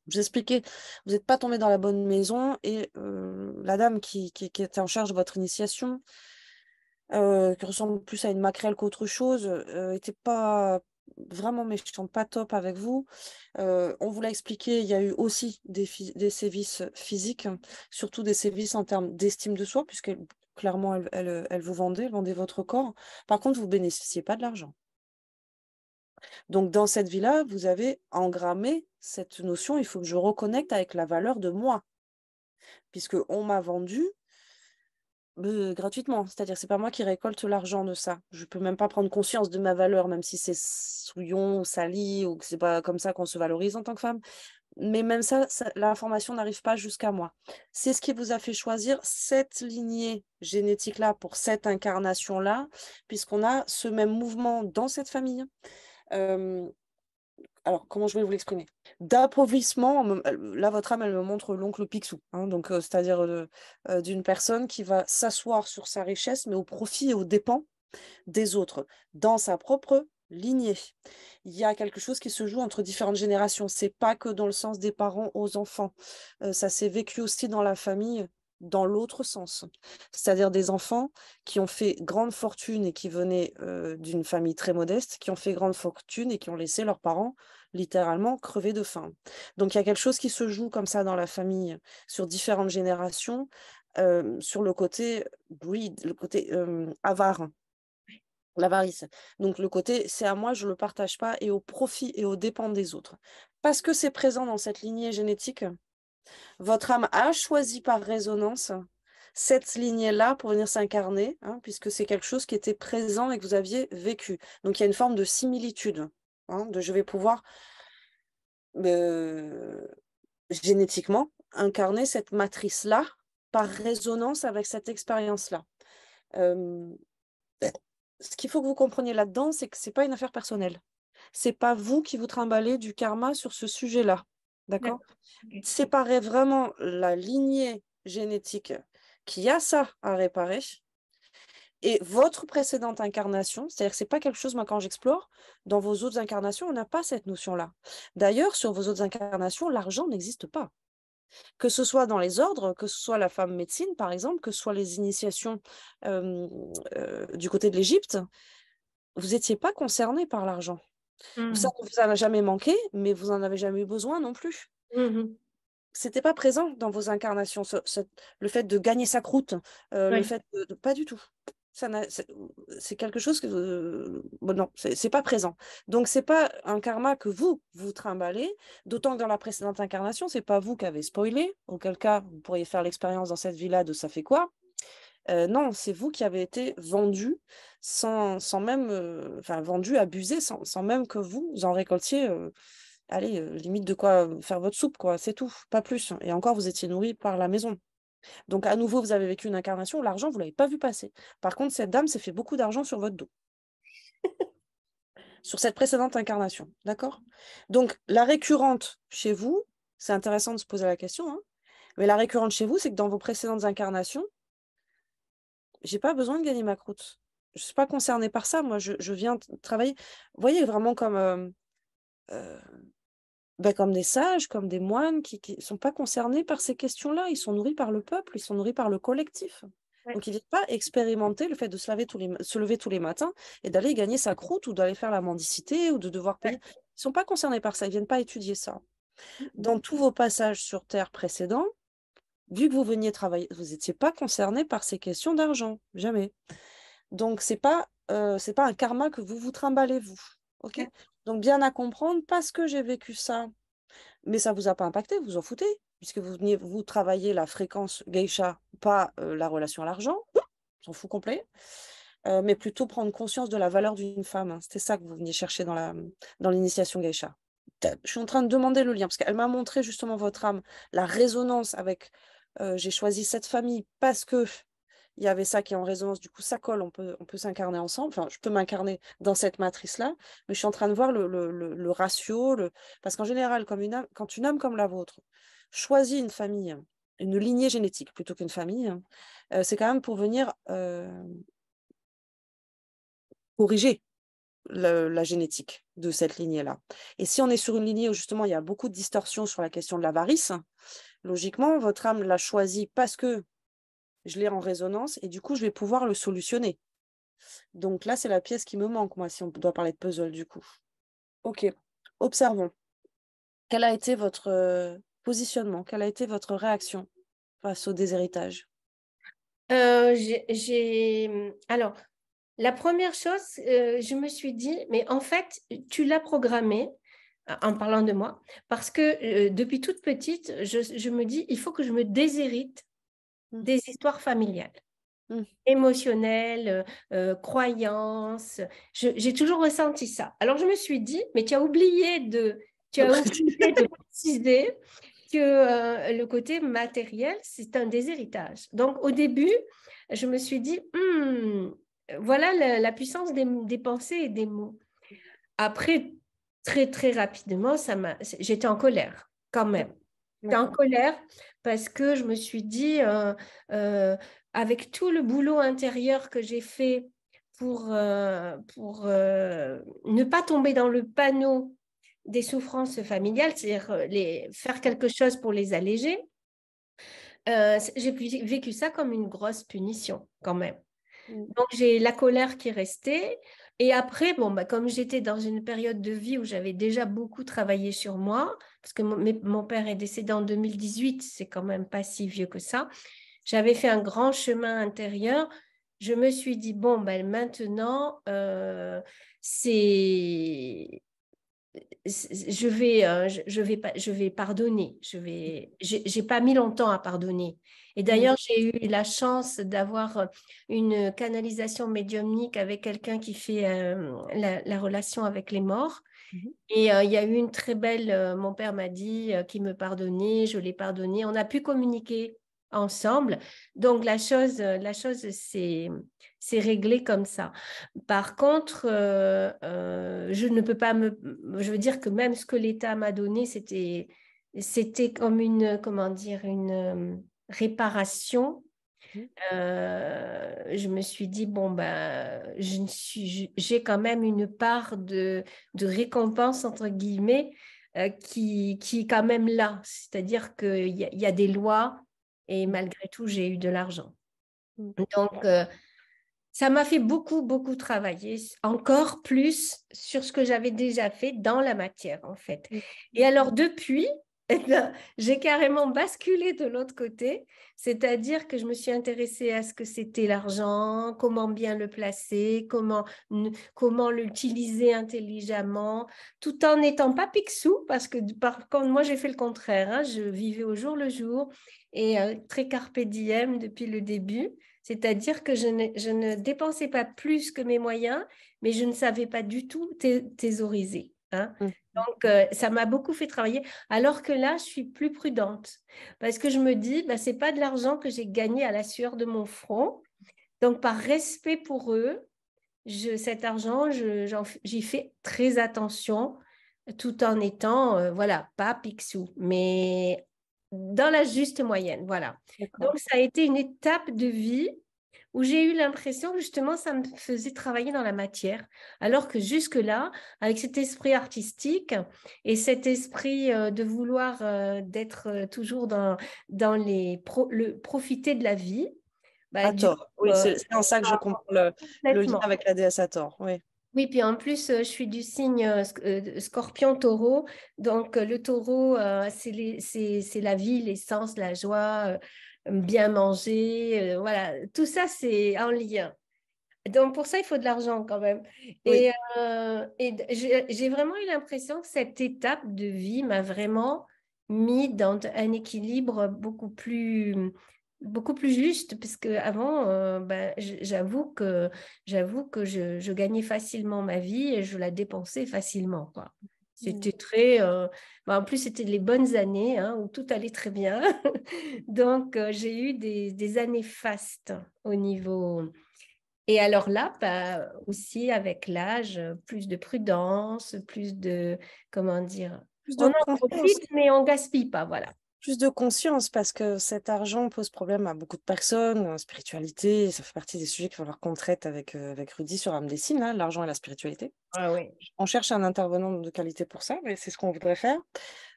S1: Je vous expliquais, vous n'êtes pas tombé dans la bonne maison et la dame qui était en charge de votre initiation, qui ressemble plus à une maquerelle qu'autre chose, était pas vraiment méchante, pas top avec vous. On vous l'a expliqué, il y a eu aussi des sévices physiques, surtout des sévices en termes d'estime de soi, puisque clairement, elle vous vendait, elle vendait votre corps. Par contre, vous bénéficiez pas de l'argent. Donc, dans cette vie-là, vous avez engrammé cette notion, il faut que je reconnecte avec la valeur de moi, puisque on m'a vendu gratuitement. C'est-à-dire, c'est pas moi qui récolte l'argent de ça. Je peux même pas prendre conscience de ma valeur, même si c'est souillon ou sali, ou que c'est pas comme ça qu'on se valorise en tant que femme. Mais même ça, l'information n'arrive pas jusqu'à moi. C'est ce qui vous a fait choisir cette lignée génétique-là pour cette incarnation-là, puisqu'on a ce même mouvement dans cette famille. Euh, alors, comment je vais vous l'exprimer? D'appauvrissement, là, votre âme, elle me montre l'oncle Picsou, hein, donc c'est-à-dire d'une personne qui va s'asseoir sur sa richesse, mais au profit et aux dépens des autres, dans sa propre lignée. Il y a quelque chose qui se joue entre différentes générations. C'est pas que dans le sens des parents aux enfants. Ça s'est vécu aussi dans la famille dans l'autre sens. C'est-à-dire des enfants qui ont fait grande fortune et qui venaient d'une famille très modeste, qui ont fait grande fortune et qui ont laissé leurs parents littéralement crever de faim. Donc il y a quelque chose qui se joue comme ça dans la famille sur différentes générations, sur le côté greed, le côté avare, l'avarice. Donc le côté c'est à moi, je ne le partage pas et au profit et aux dépens des autres. Parce que c'est présent dans cette lignée génétique, votre âme a choisi par résonance cette lignée-là pour venir s'incarner, hein, puisque c'est quelque chose qui était présent et que vous aviez vécu. Donc il y a une forme de similitude, hein, de je vais pouvoir euh, génétiquement incarner cette matrice-là par résonance avec cette expérience-là. Euh, Ce qu'il faut que vous compreniez là-dedans, c'est que c'est pas une affaire personnelle. C'est pas vous qui vous trimballez du karma sur ce sujet-là. D'accord?
S2: D'accord. Ok.
S1: Séparez vraiment la lignée génétique qui a ça à réparer et votre précédente incarnation, c'est-à-dire que c'est pas quelque chose, moi, quand j'explore, dans vos autres incarnations, on n'a pas cette notion-là. D'ailleurs, sur vos autres incarnations, l'argent n'existe pas. Que ce soit dans les ordres, que ce soit la femme médecine, par exemple, que ce soit les initiations du côté de l'Égypte, vous n'étiez pas concerné par l'argent. Ça
S2: Mhm.
S1: ne vous a jamais manqué, mais vous n'en avez jamais eu besoin non plus.
S2: Mhm.
S1: C'était pas présent dans vos incarnations, le fait de gagner sa croûte, le
S2: Oui.
S1: fait pas du tout. C'est quelque chose que bon, non, c'est pas présent. Donc c'est pas un karma que vous trimballez, d'autant que dans la précédente incarnation, c'est pas vous qui avez spoilé, auquel cas vous pourriez faire l'expérience dans cette vie-là de ça fait quoi. Non, c'est vous qui avez été vendu sans même, enfin vendu, abusé, sans même que vous en récoltiez, allez, limite de quoi faire votre soupe, quoi, c'est tout, pas plus. Et encore, vous étiez nourri par la maison. Donc à nouveau, vous avez vécu une incarnation où l'argent, vous l'avez pas vu passer. Par contre, cette dame s'est fait beaucoup d'argent sur votre dos, sur cette précédente incarnation, d'accord? Donc la récurrente chez vous, c'est intéressant de se poser la question, hein, mais la récurrente chez vous, c'est que dans vos précédentes incarnations, j'ai pas besoin de gagner ma croûte. Je suis pas concernée par ça. Moi, je viens travailler. Vous voyez, vraiment comme, euh, ben, comme des sages, comme des moines qui ne sont pas concernés par ces questions-là. Ils sont nourris par le peuple, ils sont nourris par le collectif.
S2: Ouais.
S1: Donc, ils ne viennent pas expérimenter le fait de se lever tous les matins et d'aller gagner sa croûte ou d'aller faire la mendicité ou de devoir payer.
S2: Ouais.
S1: Ils ne sont pas concernés par ça. Ils ne viennent pas étudier ça.
S2: Mhm.
S1: Dans tous vos passages sur Terre précédents, vu que vous veniez travailler, vous n'étiez pas concernés par ces questions d'argent. Jamais. Donc, c'est pas un karma que vous vous trimballez, vous. OK?
S2: D'accord.
S1: Donc, bien à comprendre, parce que j'ai vécu ça, mais ça vous a pas impacté, vous en foutez, puisque vous veniez, vous travaillez la fréquence geisha, pas la relation à l'argent, on s'en fout complet, mais plutôt prendre conscience de la valeur d'une femme, hein. C'était ça que vous veniez chercher dans l'initiation geisha. Je suis en train de demander le lien, parce qu'elle m'a montré justement votre âme, la résonance avec j'ai choisi cette famille parce que il y avait ça qui est en résonance, du coup ça colle, on peut s'incarner ensemble, enfin je peux m'incarner dans cette matrice-là, mais je suis en train de voir le ratio, parce qu'en général, quand une âme comme la vôtre choisit une famille, une lignée génétique plutôt qu'une famille, hein, c'est quand même pour venir corriger la génétique de cette lignée-là. Et si on est sur une lignée où justement il y a beaucoup de distorsions sur la question de l'avarice, logiquement, votre âme l'a choisi parce que je l'ai en résonance et du coup, je vais pouvoir le solutionner. Donc là, c'est la pièce qui me manque, moi, si on doit parler de puzzle, du coup. Ok, observons. Quel a été votre positionnement? Quelle a été votre réaction face au déshéritage?
S2: Alors, la première chose, je me suis dit, mais en fait, tu l'as programmé en parlant de moi, parce que depuis toute petite, je me dis, il faut que je me déshérite
S1: Mm,
S2: des histoires familiales,
S1: mm.
S2: émotionnelles, croyances. J'ai toujours ressenti ça. Alors, je me suis dit, mais tu as oublié de préciser que le côté matériel, c'est un déshéritage. Donc, au début, je me suis dit, voilà la puissance des pensées et des mots. Après, très, très rapidement, j'étais en colère quand même. J'étais en
S1: D'accord.
S2: colère parce que je me suis dit, euh, avec tout le boulot intérieur que j'ai fait pour ne pas tomber dans le panneau des souffrances familiales, c'est-à-dire faire quelque chose pour les alléger, j'ai vécu ça comme une grosse punition quand même.
S1: Mm,
S2: Donc j'ai la colère qui est restée Et après, bon, bah, comme j'étais dans une période de vie où j'avais déjà beaucoup travaillé sur moi, parce que mon père est décédé en 2018, c'est quand même pas si vieux que ça, j'avais fait un grand chemin intérieur. Je me suis dit, bon, ben maintenant, c'est je vais pardonner. J'ai pas mis longtemps à pardonner. Et
S1: Mm.
S2: d'ailleurs, j'ai eu la chance d'avoir une canalisation médiumnique avec quelqu'un qui fait la relation avec les morts.
S1: Mhm.
S2: Et il y a eu une très belle, mon père m'a dit qu'il me pardonnait, je l'ai pardonné. On a pu communiquer ensemble. Donc la chose c'est réglé comme ça. Par contre, je ne peux pas je veux dire que même ce que l'État m'a donné, c'était comme une, comment dire, une réparation. Je me suis dit, bon, ben, j'ai quand même une part de récompense, entre guillemets, qui est quand même là. C'est-à-dire qu'il y a des lois et malgré tout, j'ai eu de l'argent.
S1: Mm.
S2: Donc, ça m'a fait beaucoup, beaucoup travailler, encore plus sur ce que j'avais déjà fait dans la matière, en fait.
S1: Mm.
S2: Et alors, depuis, eh ben, j'ai carrément basculé de l'autre côté, c'est-à-dire que je me suis intéressée à ce que c'était l'argent, comment bien le placer, comment l'utiliser intelligemment, tout en n'étant pas picsou, parce que par contre, moi, j'ai fait le contraire, hein, je vivais au jour le jour et très carpe diem depuis le début. C'est-à-dire que je ne dépensais pas plus que mes moyens, mais je ne savais pas du tout thésauriser, hein.
S1: Mm.
S2: Donc, ça m'a beaucoup fait travailler, alors que là, je suis plus prudente, parce que je me dis, bah, ce n'est pas de l'argent que j'ai gagné à la sueur de mon front. Donc, par respect pour eux, cet argent, j'y fais très attention, tout en étant, voilà, pas picsou, mais dans la juste moyenne, voilà.
S1: D'accord.
S2: Donc, ça a été une étape de vie où j'ai eu l'impression que justement, ça me faisait travailler dans la matière, alors que jusque-là, avec cet esprit artistique et cet esprit de vouloir d'être toujours dans profiter de la vie, bah, du coup,
S1: Hathor, oui, c'est en ça que je comprends le lien
S2: complètement.
S1: avec la déesse Hathor, oui.
S2: Oui, puis en plus, je suis du signe scorpion-taureau. Donc, le taureau, c'est la vie, l'essence, la joie, bien manger. Voilà, tout ça, c'est en lien. Donc, pour ça, il faut de l'argent quand même.
S1: Oui.
S2: Et j'ai vraiment eu l'impression que cette étape de vie m'a vraiment mis dans un équilibre beaucoup plus juste, parce qu'avant, ben, j'avoue que je gagnais facilement ma vie et je la dépensais facilement, quoi.
S1: Mm.
S2: C'était très... ben, en plus, c'était les bonnes années hein, où tout allait très bien. Donc, j'ai eu des années fastes au niveau et alors là, bah, aussi avec l'âge, plus de prudence, plus de, comment dire,
S1: Plus
S2: on
S1: de
S2: en
S1: confiance.
S2: profite, mais on gaspille pas, voilà.
S1: Plus de conscience parce que cet argent pose problème à beaucoup de personnes, spiritualité, ça fait partie des sujets qu'il va falloir qu'on traite avec Rudy sur Âme des Signes, là, l'argent et la spiritualité.
S2: Ah oui.
S1: On cherche un intervenant de qualité pour ça, mais c'est ce qu'on voudrait faire.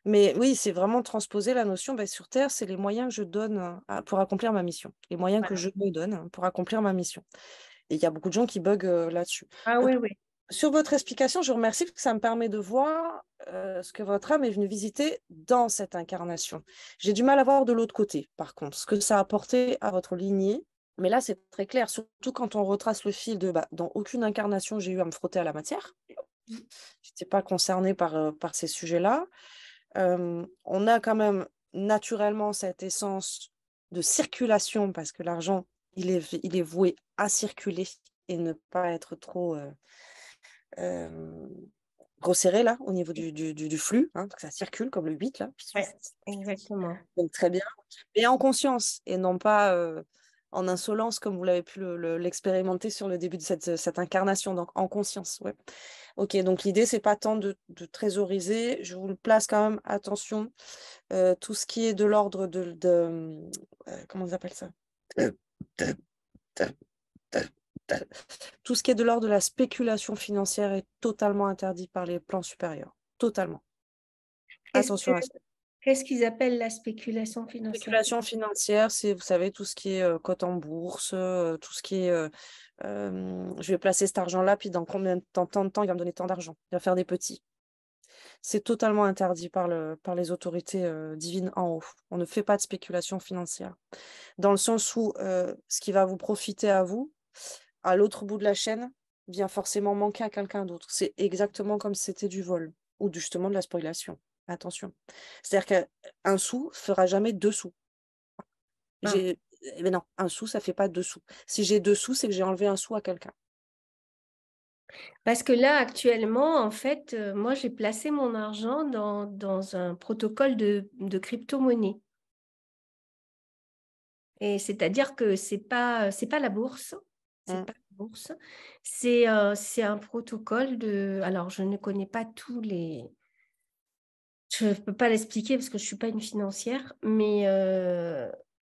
S1: Mais oui, c'est vraiment transposer la notion, ben, sur Terre, c'est les moyens que je donne pour accomplir ma mission, les moyens que
S2: Voilà.
S1: je me donne pour accomplir ma mission. Et il y a beaucoup de gens qui buguent là-dessus.
S2: Ah
S1: Donc,
S2: oui, oui.
S1: sur votre explication, je vous remercie parce que ça me permet de voir ce que votre âme est venue visiter dans cette incarnation. J'ai du mal à voir de l'autre côté, par contre, ce que ça a apporté à votre lignée. Mais là, c'est très clair, surtout quand on retrace le fil de bah, dans aucune incarnation, j'ai eu à me frotter à la matière. Je n'étais pas concernée par ces sujets-là. On a quand même naturellement cette essence de circulation parce que l'argent, il est voué à circuler et ne pas être trop euh, resserré là au niveau du flux, hein, que ça circule comme le 8 là.
S2: Ouais, exactement.
S1: Donc très bien. Mais en conscience et non pas en insolence comme vous l'avez pu l'expérimenter sur le début de cette incarnation. Donc en conscience, ouais. Ok, donc l'idée, c'est pas tant de trésoriser. Je vous le place quand même, attention, tout ce qui est de l'ordre comment on appelle ça? Tout ce qui est de l'ordre de la spéculation financière est totalement interdit par les plans supérieurs. Totalement.
S2: Est-ce
S1: Attention
S2: que,
S1: à ça.
S2: Qu'est-ce qu'ils appellent la spéculation financière?
S1: Spéculation financière, c'est, vous savez, tout ce qui est cote en bourse, tout ce qui est je vais placer cet argent-là, puis dans combien de temps, tant de temps, il va me donner tant d'argent. Il va faire des petits. C'est totalement interdit par les autorités divines en haut. On ne fait pas de spéculation financière. Dans le sens où ce qui va vous profiter à vous, à l'autre bout de la chaîne, vient forcément manquer à quelqu'un d'autre. C'est exactement comme si c'était du vol ou justement de la spoliation. Attention. C'est-à-dire qu'un sou fera jamais deux sous.
S2: Ah.
S1: Mais non, un sou, ça fait pas deux sous. Si j'ai deux sous, c'est que j'ai enlevé un sou à quelqu'un.
S2: Parce que là, actuellement, en fait, moi, j'ai placé mon argent dans un protocole de crypto-monnaie. Et c'est-à-dire que c'est pas la bourse, c'est
S1: Mm.
S2: pas la bourse, c'est un protocole de. Alors, je ne connais pas tous les. Je ne peux pas l'expliquer parce que je ne suis pas une financière, mais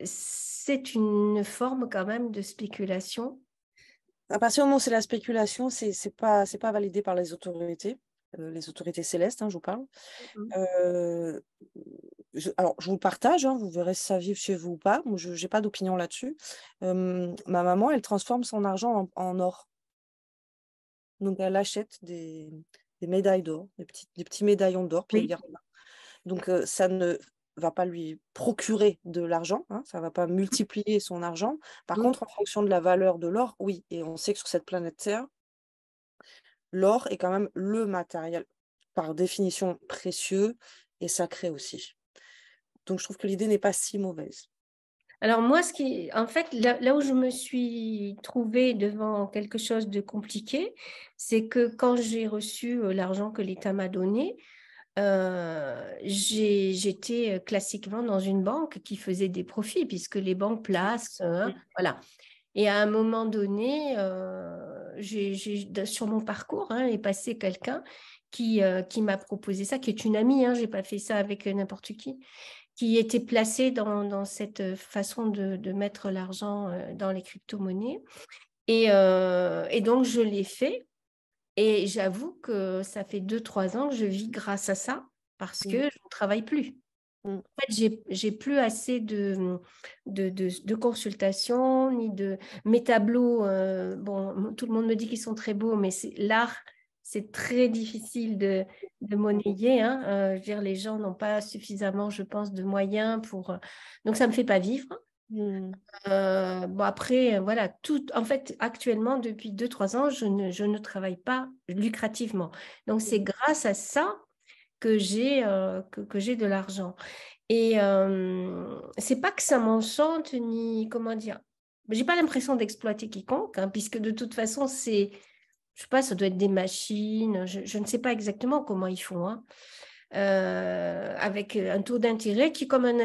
S2: c'est une forme quand même de spéculation.
S1: À partir du moment où c'est la spéculation, c'est pas validé par les autorités célestes, hein, je vous parle.
S2: Mhm.
S1: Euh, alors, je vous le partage, hein, vous verrez si ça vive chez vous ou pas. Moi, je n'ai pas d'opinion là-dessus. Ma maman, elle transforme son argent en or. Donc, elle achète des médailles d'or, des petits médaillons d'or, puis elle
S2: Oui.
S1: garde. Donc, ça ne va pas lui procurer de l'argent, hein, ça ne va pas multiplier son argent. Par
S2: Mhm.
S1: contre, en fonction de la valeur de l'or, oui. Et on sait que sur cette planète Terre, l'or est quand même le matériel, par définition, précieux et sacré aussi. Donc, je trouve que l'idée n'est pas si mauvaise.
S2: Alors moi, en fait, là où je me suis trouvée devant quelque chose de compliqué, c'est que quand j'ai reçu l'argent que l'État m'a donné, j'étais classiquement dans une banque qui faisait des profits, puisque les banques placent, hein, voilà. Et à un moment donné, sur mon parcours, hein, est passé quelqu'un qui m'a proposé ça, qui est une amie, hein, j'ai pas fait ça avec n'importe qui était placé dans cette façon de mettre l'argent dans les crypto-monnaies. Et donc, je l'ai fait. Et j'avoue que ça fait 2, 3 ans que je vis grâce à ça parce que
S1: Mm,
S2: je ne travaille plus.
S1: mm,
S2: En fait, j'ai plus assez de consultations, ni de mes tableaux. Bon, tout le monde me dit qu'ils sont très beaux, mais l'art, c'est très difficile de monnayer, hein. Je veux dire, les gens n'ont pas suffisamment, je pense, de moyens pour. Donc, ça ne me fait pas vivre.
S1: mm,
S2: Bon, après, voilà, en fait, actuellement, depuis 2, 3 ans, je ne travaille pas lucrativement. Donc, c'est
S1: mm,
S2: grâce à ça que j'ai de l'argent. Et c'est pas que ça m'enchante, ni comment dire. J'ai pas l'impression d'exploiter quiconque, hein, puisque de toute façon, je sais pas, ça doit être des machines, je ne sais pas exactement comment ils font, hein. Avec un taux d'intérêt qui est comme un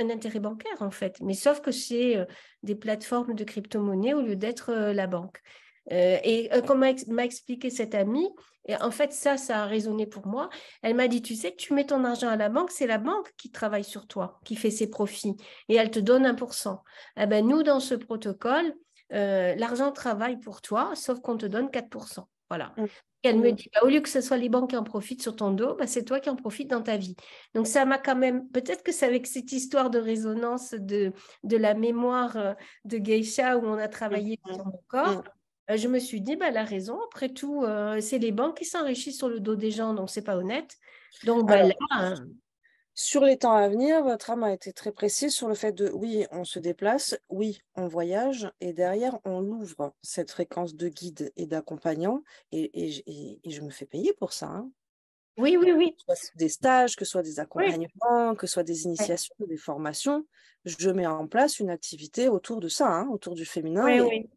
S2: intérêt bancaire, en fait. Mais sauf que c'est des plateformes de crypto-monnaie au lieu d'être la banque. Comme m'a expliqué cette amie, et en fait, ça a résonné pour moi. Elle m'a dit, tu sais, tu mets ton argent à la banque, c'est la banque qui travaille sur toi, qui fait ses profits, et elle te donne 1%. Eh ben, nous, dans ce protocole, l'argent travaille pour toi, sauf qu'on te donne 4%. Voilà.
S1: mm,
S2: Et elle me
S1: mm.
S2: dit, bah, au lieu que ce soit les banques qui en profitent sur ton dos, bah, c'est toi qui en profites dans ta vie. Donc ça m'a quand même, peut-être que c'est avec cette histoire de résonance de la mémoire de Geisha où on a
S1: Mm,
S2: travaillé
S1: mm,
S2: sur mon corps,
S1: mm.
S2: je me suis dit, bah, elle a raison, après tout, c'est les banques qui s'enrichissent sur le dos des gens, donc c'est pas honnête. Donc bah, là,
S1: Alors, sur les temps à venir, votre âme a été très précise sur le fait de oui, on se déplace, oui, on voyage, et derrière, on ouvre cette fréquence de guide et d'accompagnant, et je me fais payer pour ça, hein.
S2: oui, oui, oui.
S1: Que ce soit des stages, que ce soit des
S2: Oui,
S1: accompagnements, que ce soit des initiations, des formations, je mets en place une activité autour de ça, hein, autour du féminin.
S2: oui, oui.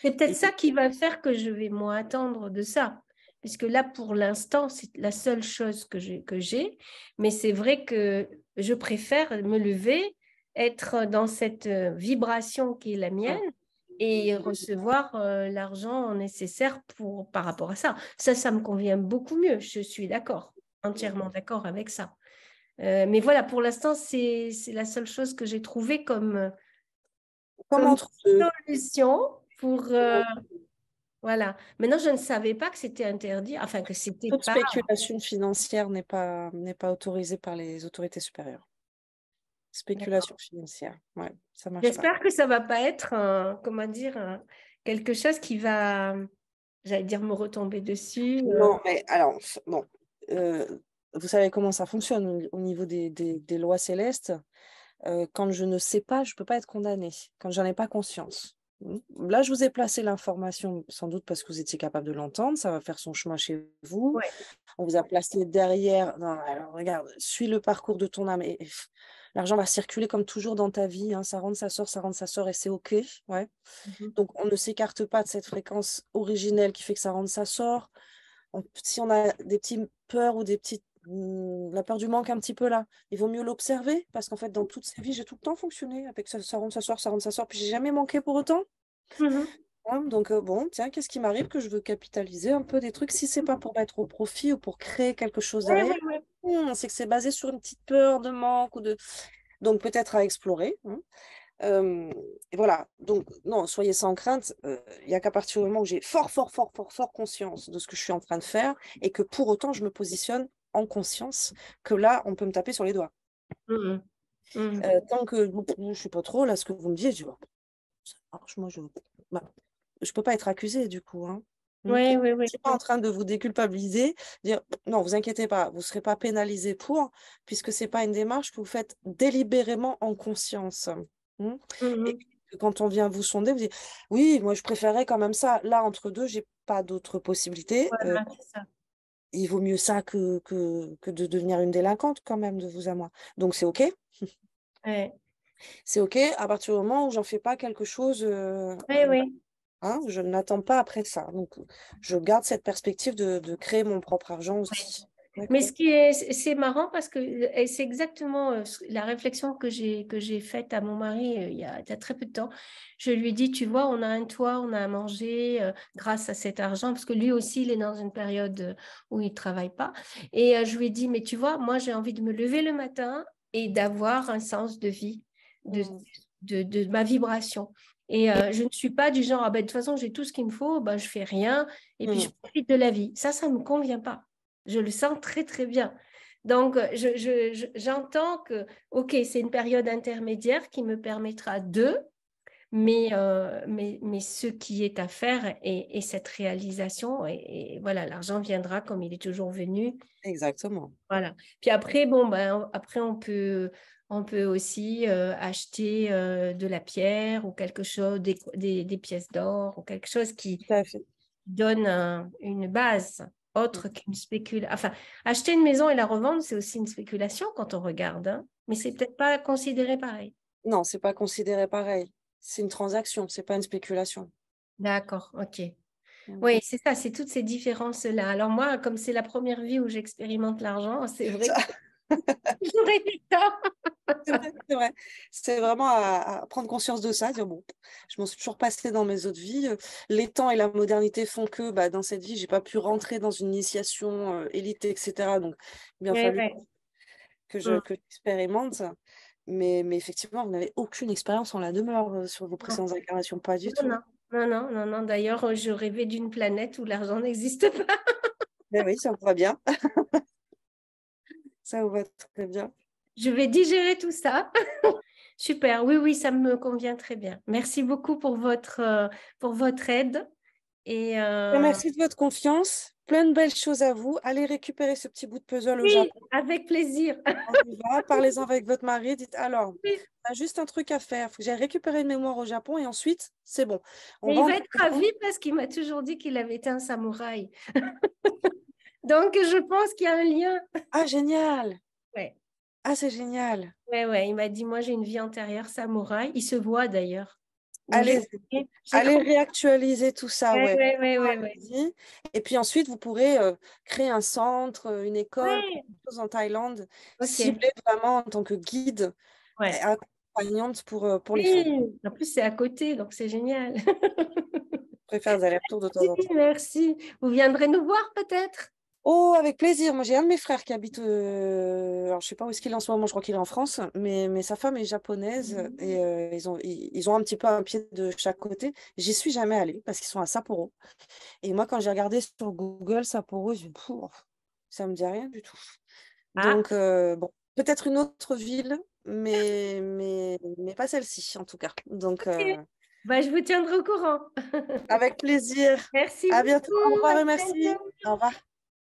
S2: C'est peut-être
S1: Et-
S2: ça qui va faire que je vais moins attendre de ça. Puisque là, pour l'instant, c'est la seule chose que j'ai. Mais c'est vrai que je préfère me lever, être dans cette vibration qui est la mienne et recevoir l'argent nécessaire par rapport à ça. Ça me convient beaucoup mieux. Je suis d'accord, entièrement d'accord avec ça. Mais voilà, pour l'instant, c'est la seule chose que j'ai trouvée
S1: Comme
S2: comme
S1: entre deux.
S2: solution pour, Voilà. Maintenant, je ne savais pas que c'était interdit, enfin que c'était
S1: Toute
S2: pas.
S1: spéculation financière n'est pas autorisée par les autorités supérieures. Spéculation financière, ouais, ça marche pas.
S2: J'espère que ça va pas être, comment dire, quelque chose qui va, j'allais dire, me retomber dessus.
S1: Non, mais alors, bon, euh, vous savez comment ça fonctionne au niveau des lois célestes. Quand je ne sais pas, je ne peux pas être condamnée, quand j'en ai pas conscience. Là, je vous ai placé l'information, sans doute parce que vous étiez capable de l'entendre, ça va faire son chemin chez vous.
S2: Ouais.
S1: On vous a placé derrière. Non, alors, regarde, suis le parcours de ton âme. L'argent va circuler comme toujours dans ta vie, hein, ça rentre, ça rentre, ça sort, et c'est OK. Ouais.
S2: Mhm.
S1: Donc, on ne s'écarte pas de cette fréquence originelle qui fait que ça rentre, ça sort. Si on a des petites peurs ou des petites la peur du manque un petit peu là, il vaut mieux l'observer parce qu'en fait, dans toute sa vie, j'ai tout le temps fonctionné avec ça rentre, ça sort, ça rentre, ça sort, puis j'ai jamais manqué pour autant.
S2: Mhm.
S1: Hein, donc, bon, tiens, qu'est-ce qui m'arrive que je veux capitaliser un peu des trucs si c'est pas pour mettre au profit ou pour créer quelque chose
S2: Ouais,
S1: derrière?
S2: ouais, ouais.
S1: C'est que c'est basé sur une petite peur de manque ou de. Donc, peut-être à explorer. Hein. Et voilà, donc non, soyez sans crainte. Il n'y a qu'à partir du moment où j'ai fort conscience de ce que je suis en train de faire et que pour autant je me positionne en conscience, que là, on peut me taper sur les doigts.
S2: Mhm. Mhm.
S1: Tant que bon, je ne suis pas trop là, ce que vous me dites, je dis, bon, ça marche, moi, bah, je peux pas être accusée du coup. Hein.
S2: Ouais, ouais,
S1: Je
S2: ouais.
S1: suis pas en train de vous déculpabiliser, dire non, vous inquiétez pas, vous ne serez pas pénalisé pour, puisque c'est pas une démarche que vous faites délibérément en conscience. Hmm. Et
S2: Mhm.
S1: que quand on vient vous sonder, vous dites oui, moi je préférerais quand même ça. Là, entre deux, j'ai pas d'autre possibilité.
S2: Voilà, c'est ça.
S1: Il vaut mieux ça que de devenir une délinquante quand même, de vous à moi. Donc c'est OK.
S2: Ouais.
S1: C'est OK à partir du moment où j'en fais pas quelque chose.
S2: Ouais, ouais.
S1: Hein, je n'attends pas après ça. Donc, je garde cette perspective de créer mon propre argent
S2: Ouais.
S1: aussi.
S2: Mais
S1: D'accord?
S2: c'est marrant parce que c'est exactement la réflexion que j'ai faite à mon mari il y a très peu de temps. Je lui ai dit, tu vois, on a un toit, on a à manger grâce à cet argent, parce que lui aussi, il est dans une période où il ne travaille pas. Et je lui ai dit, mais tu vois, moi, j'ai envie de me lever le matin et d'avoir un sens de vie, de,
S1: Mm.
S2: de ma vibration. Et je ne suis pas du genre, ah ben, de toute façon, j'ai tout ce qu'il me faut, ben, je fais rien et puis je
S1: Mm.
S2: profite de la vie. Ça ne me convient pas. Je le sens très, très bien. Donc, j'entends que, OK, c'est une période intermédiaire qui me permettra mais ce qui est à faire est cette réalisation. Et voilà, l'argent viendra comme il est toujours venu.
S1: Exactement.
S2: Voilà. Puis après, bon, ben, après on peut aussi acheter de la pierre ou quelque chose, des pièces d'or ou quelque chose qui
S1: Tout à fait.
S2: donne une base autre qu'une spéculation. Enfin, acheter une maison et la revendre, c'est aussi une spéculation quand on regarde, hein. Mais c'est peut-être pas considéré pareil.
S1: Non, c'est pas considéré pareil. C'est une transaction, c'est pas une spéculation.
S2: D'accord, ok.
S1: Mm.
S2: Oui, c'est ça, c'est toutes ces différences-là. Alors moi, comme c'est la première vie où j'expérimente l'argent, c'est vrai que
S1: Ça,
S2: j'aurais du temps.
S1: c'est vrai, c'est vrai. C'est vraiment à prendre conscience de ça, dire bon, je m'en suis toujours passé dans mes autres vies. Les temps et la modernité font que bah, dans cette vie, j'ai pas pu rentrer dans une initiation élite, etc. Donc, il a bien
S2: Ouais,
S1: fallu
S2: ouais. Mm.
S1: que j'expérimente. Mais effectivement, vous n'avez aucune expérience en la demeure sur vos
S2: Non,
S1: précédentes incarnations, pas du
S2: non,
S1: tout.
S2: non, non, non, non. D'ailleurs, je rêvais d'une planète où l'argent n'existe pas.
S1: Mais oui, ça vous va bien. Ça vous va très bien.
S2: Je vais digérer tout ça. Super, oui, oui, ça me convient très bien. Merci beaucoup pour votre aide. Et
S1: Merci de votre confiance. Plein de belles choses à vous. Allez récupérer ce petit bout de puzzle au
S2: oui,
S1: Japon.
S2: avec plaisir.
S1: On y va. Parlez-en avec votre mari. Dites alors,
S2: Oui.
S1: on a juste un truc à faire. Il faut que j'aille récupérer une mémoire au Japon et ensuite, c'est bon. On
S2: Et il va
S1: rentre
S2: être
S1: à la maison.
S2: ravi parce qu'il m'a toujours dit qu'il avait été un samouraï. Donc, je pense qu'il y a un lien.
S1: Ah, génial.
S2: Ouais,
S1: Ah, c'est génial.
S2: ouais, ouais. Il m'a dit, moi, j'ai une vie antérieure samouraï. Il se voit d'ailleurs. Donc, j'ai
S1: Allez,
S2: compris. J'ai
S1: allez
S2: compris.
S1: réactualiser tout ça,
S2: Ouais,
S1: ouais.
S2: ouais, ouais, ouais, ouais.
S1: Allez-y. Et puis ensuite, vous pourrez créer un centre, une école, quelque
S2: Ouais,
S1: chose en Thaïlande,
S2: ok.
S1: ciblé vraiment en tant que guide et
S2: Ouais.
S1: accompagnante pour les femmes.
S2: Oui, en plus, c'est à côté, donc c'est génial.
S1: Je préfère des allers-retours de temps
S2: Oui,
S1: en temps.
S2: merci. Vous viendrez nous voir peut-être?
S1: Oh, avec plaisir. Moi, j'ai un de mes frères qui habite. Alors, je sais pas où est-ce qu'il est en ce moment. Je crois qu'il est en France, mais sa femme est japonaise et ils ont un petit peu un pied de chaque côté. J'y suis jamais allée parce qu'ils sont à Sapporo. Et moi, quand j'ai regardé sur Google Sapporo, j'ai dit, Pouf, ça me dit rien du tout.
S2: Ah,
S1: Donc, bon, peut-être une autre ville, mais pas celle-ci, en tout cas. Donc,
S2: ok. Bah, je vous tiendrai au courant.
S1: avec plaisir.
S2: Merci
S1: À bientôt. Au
S2: beaucoup. À
S1: revoir et merci.
S2: bientôt.
S1: Au revoir.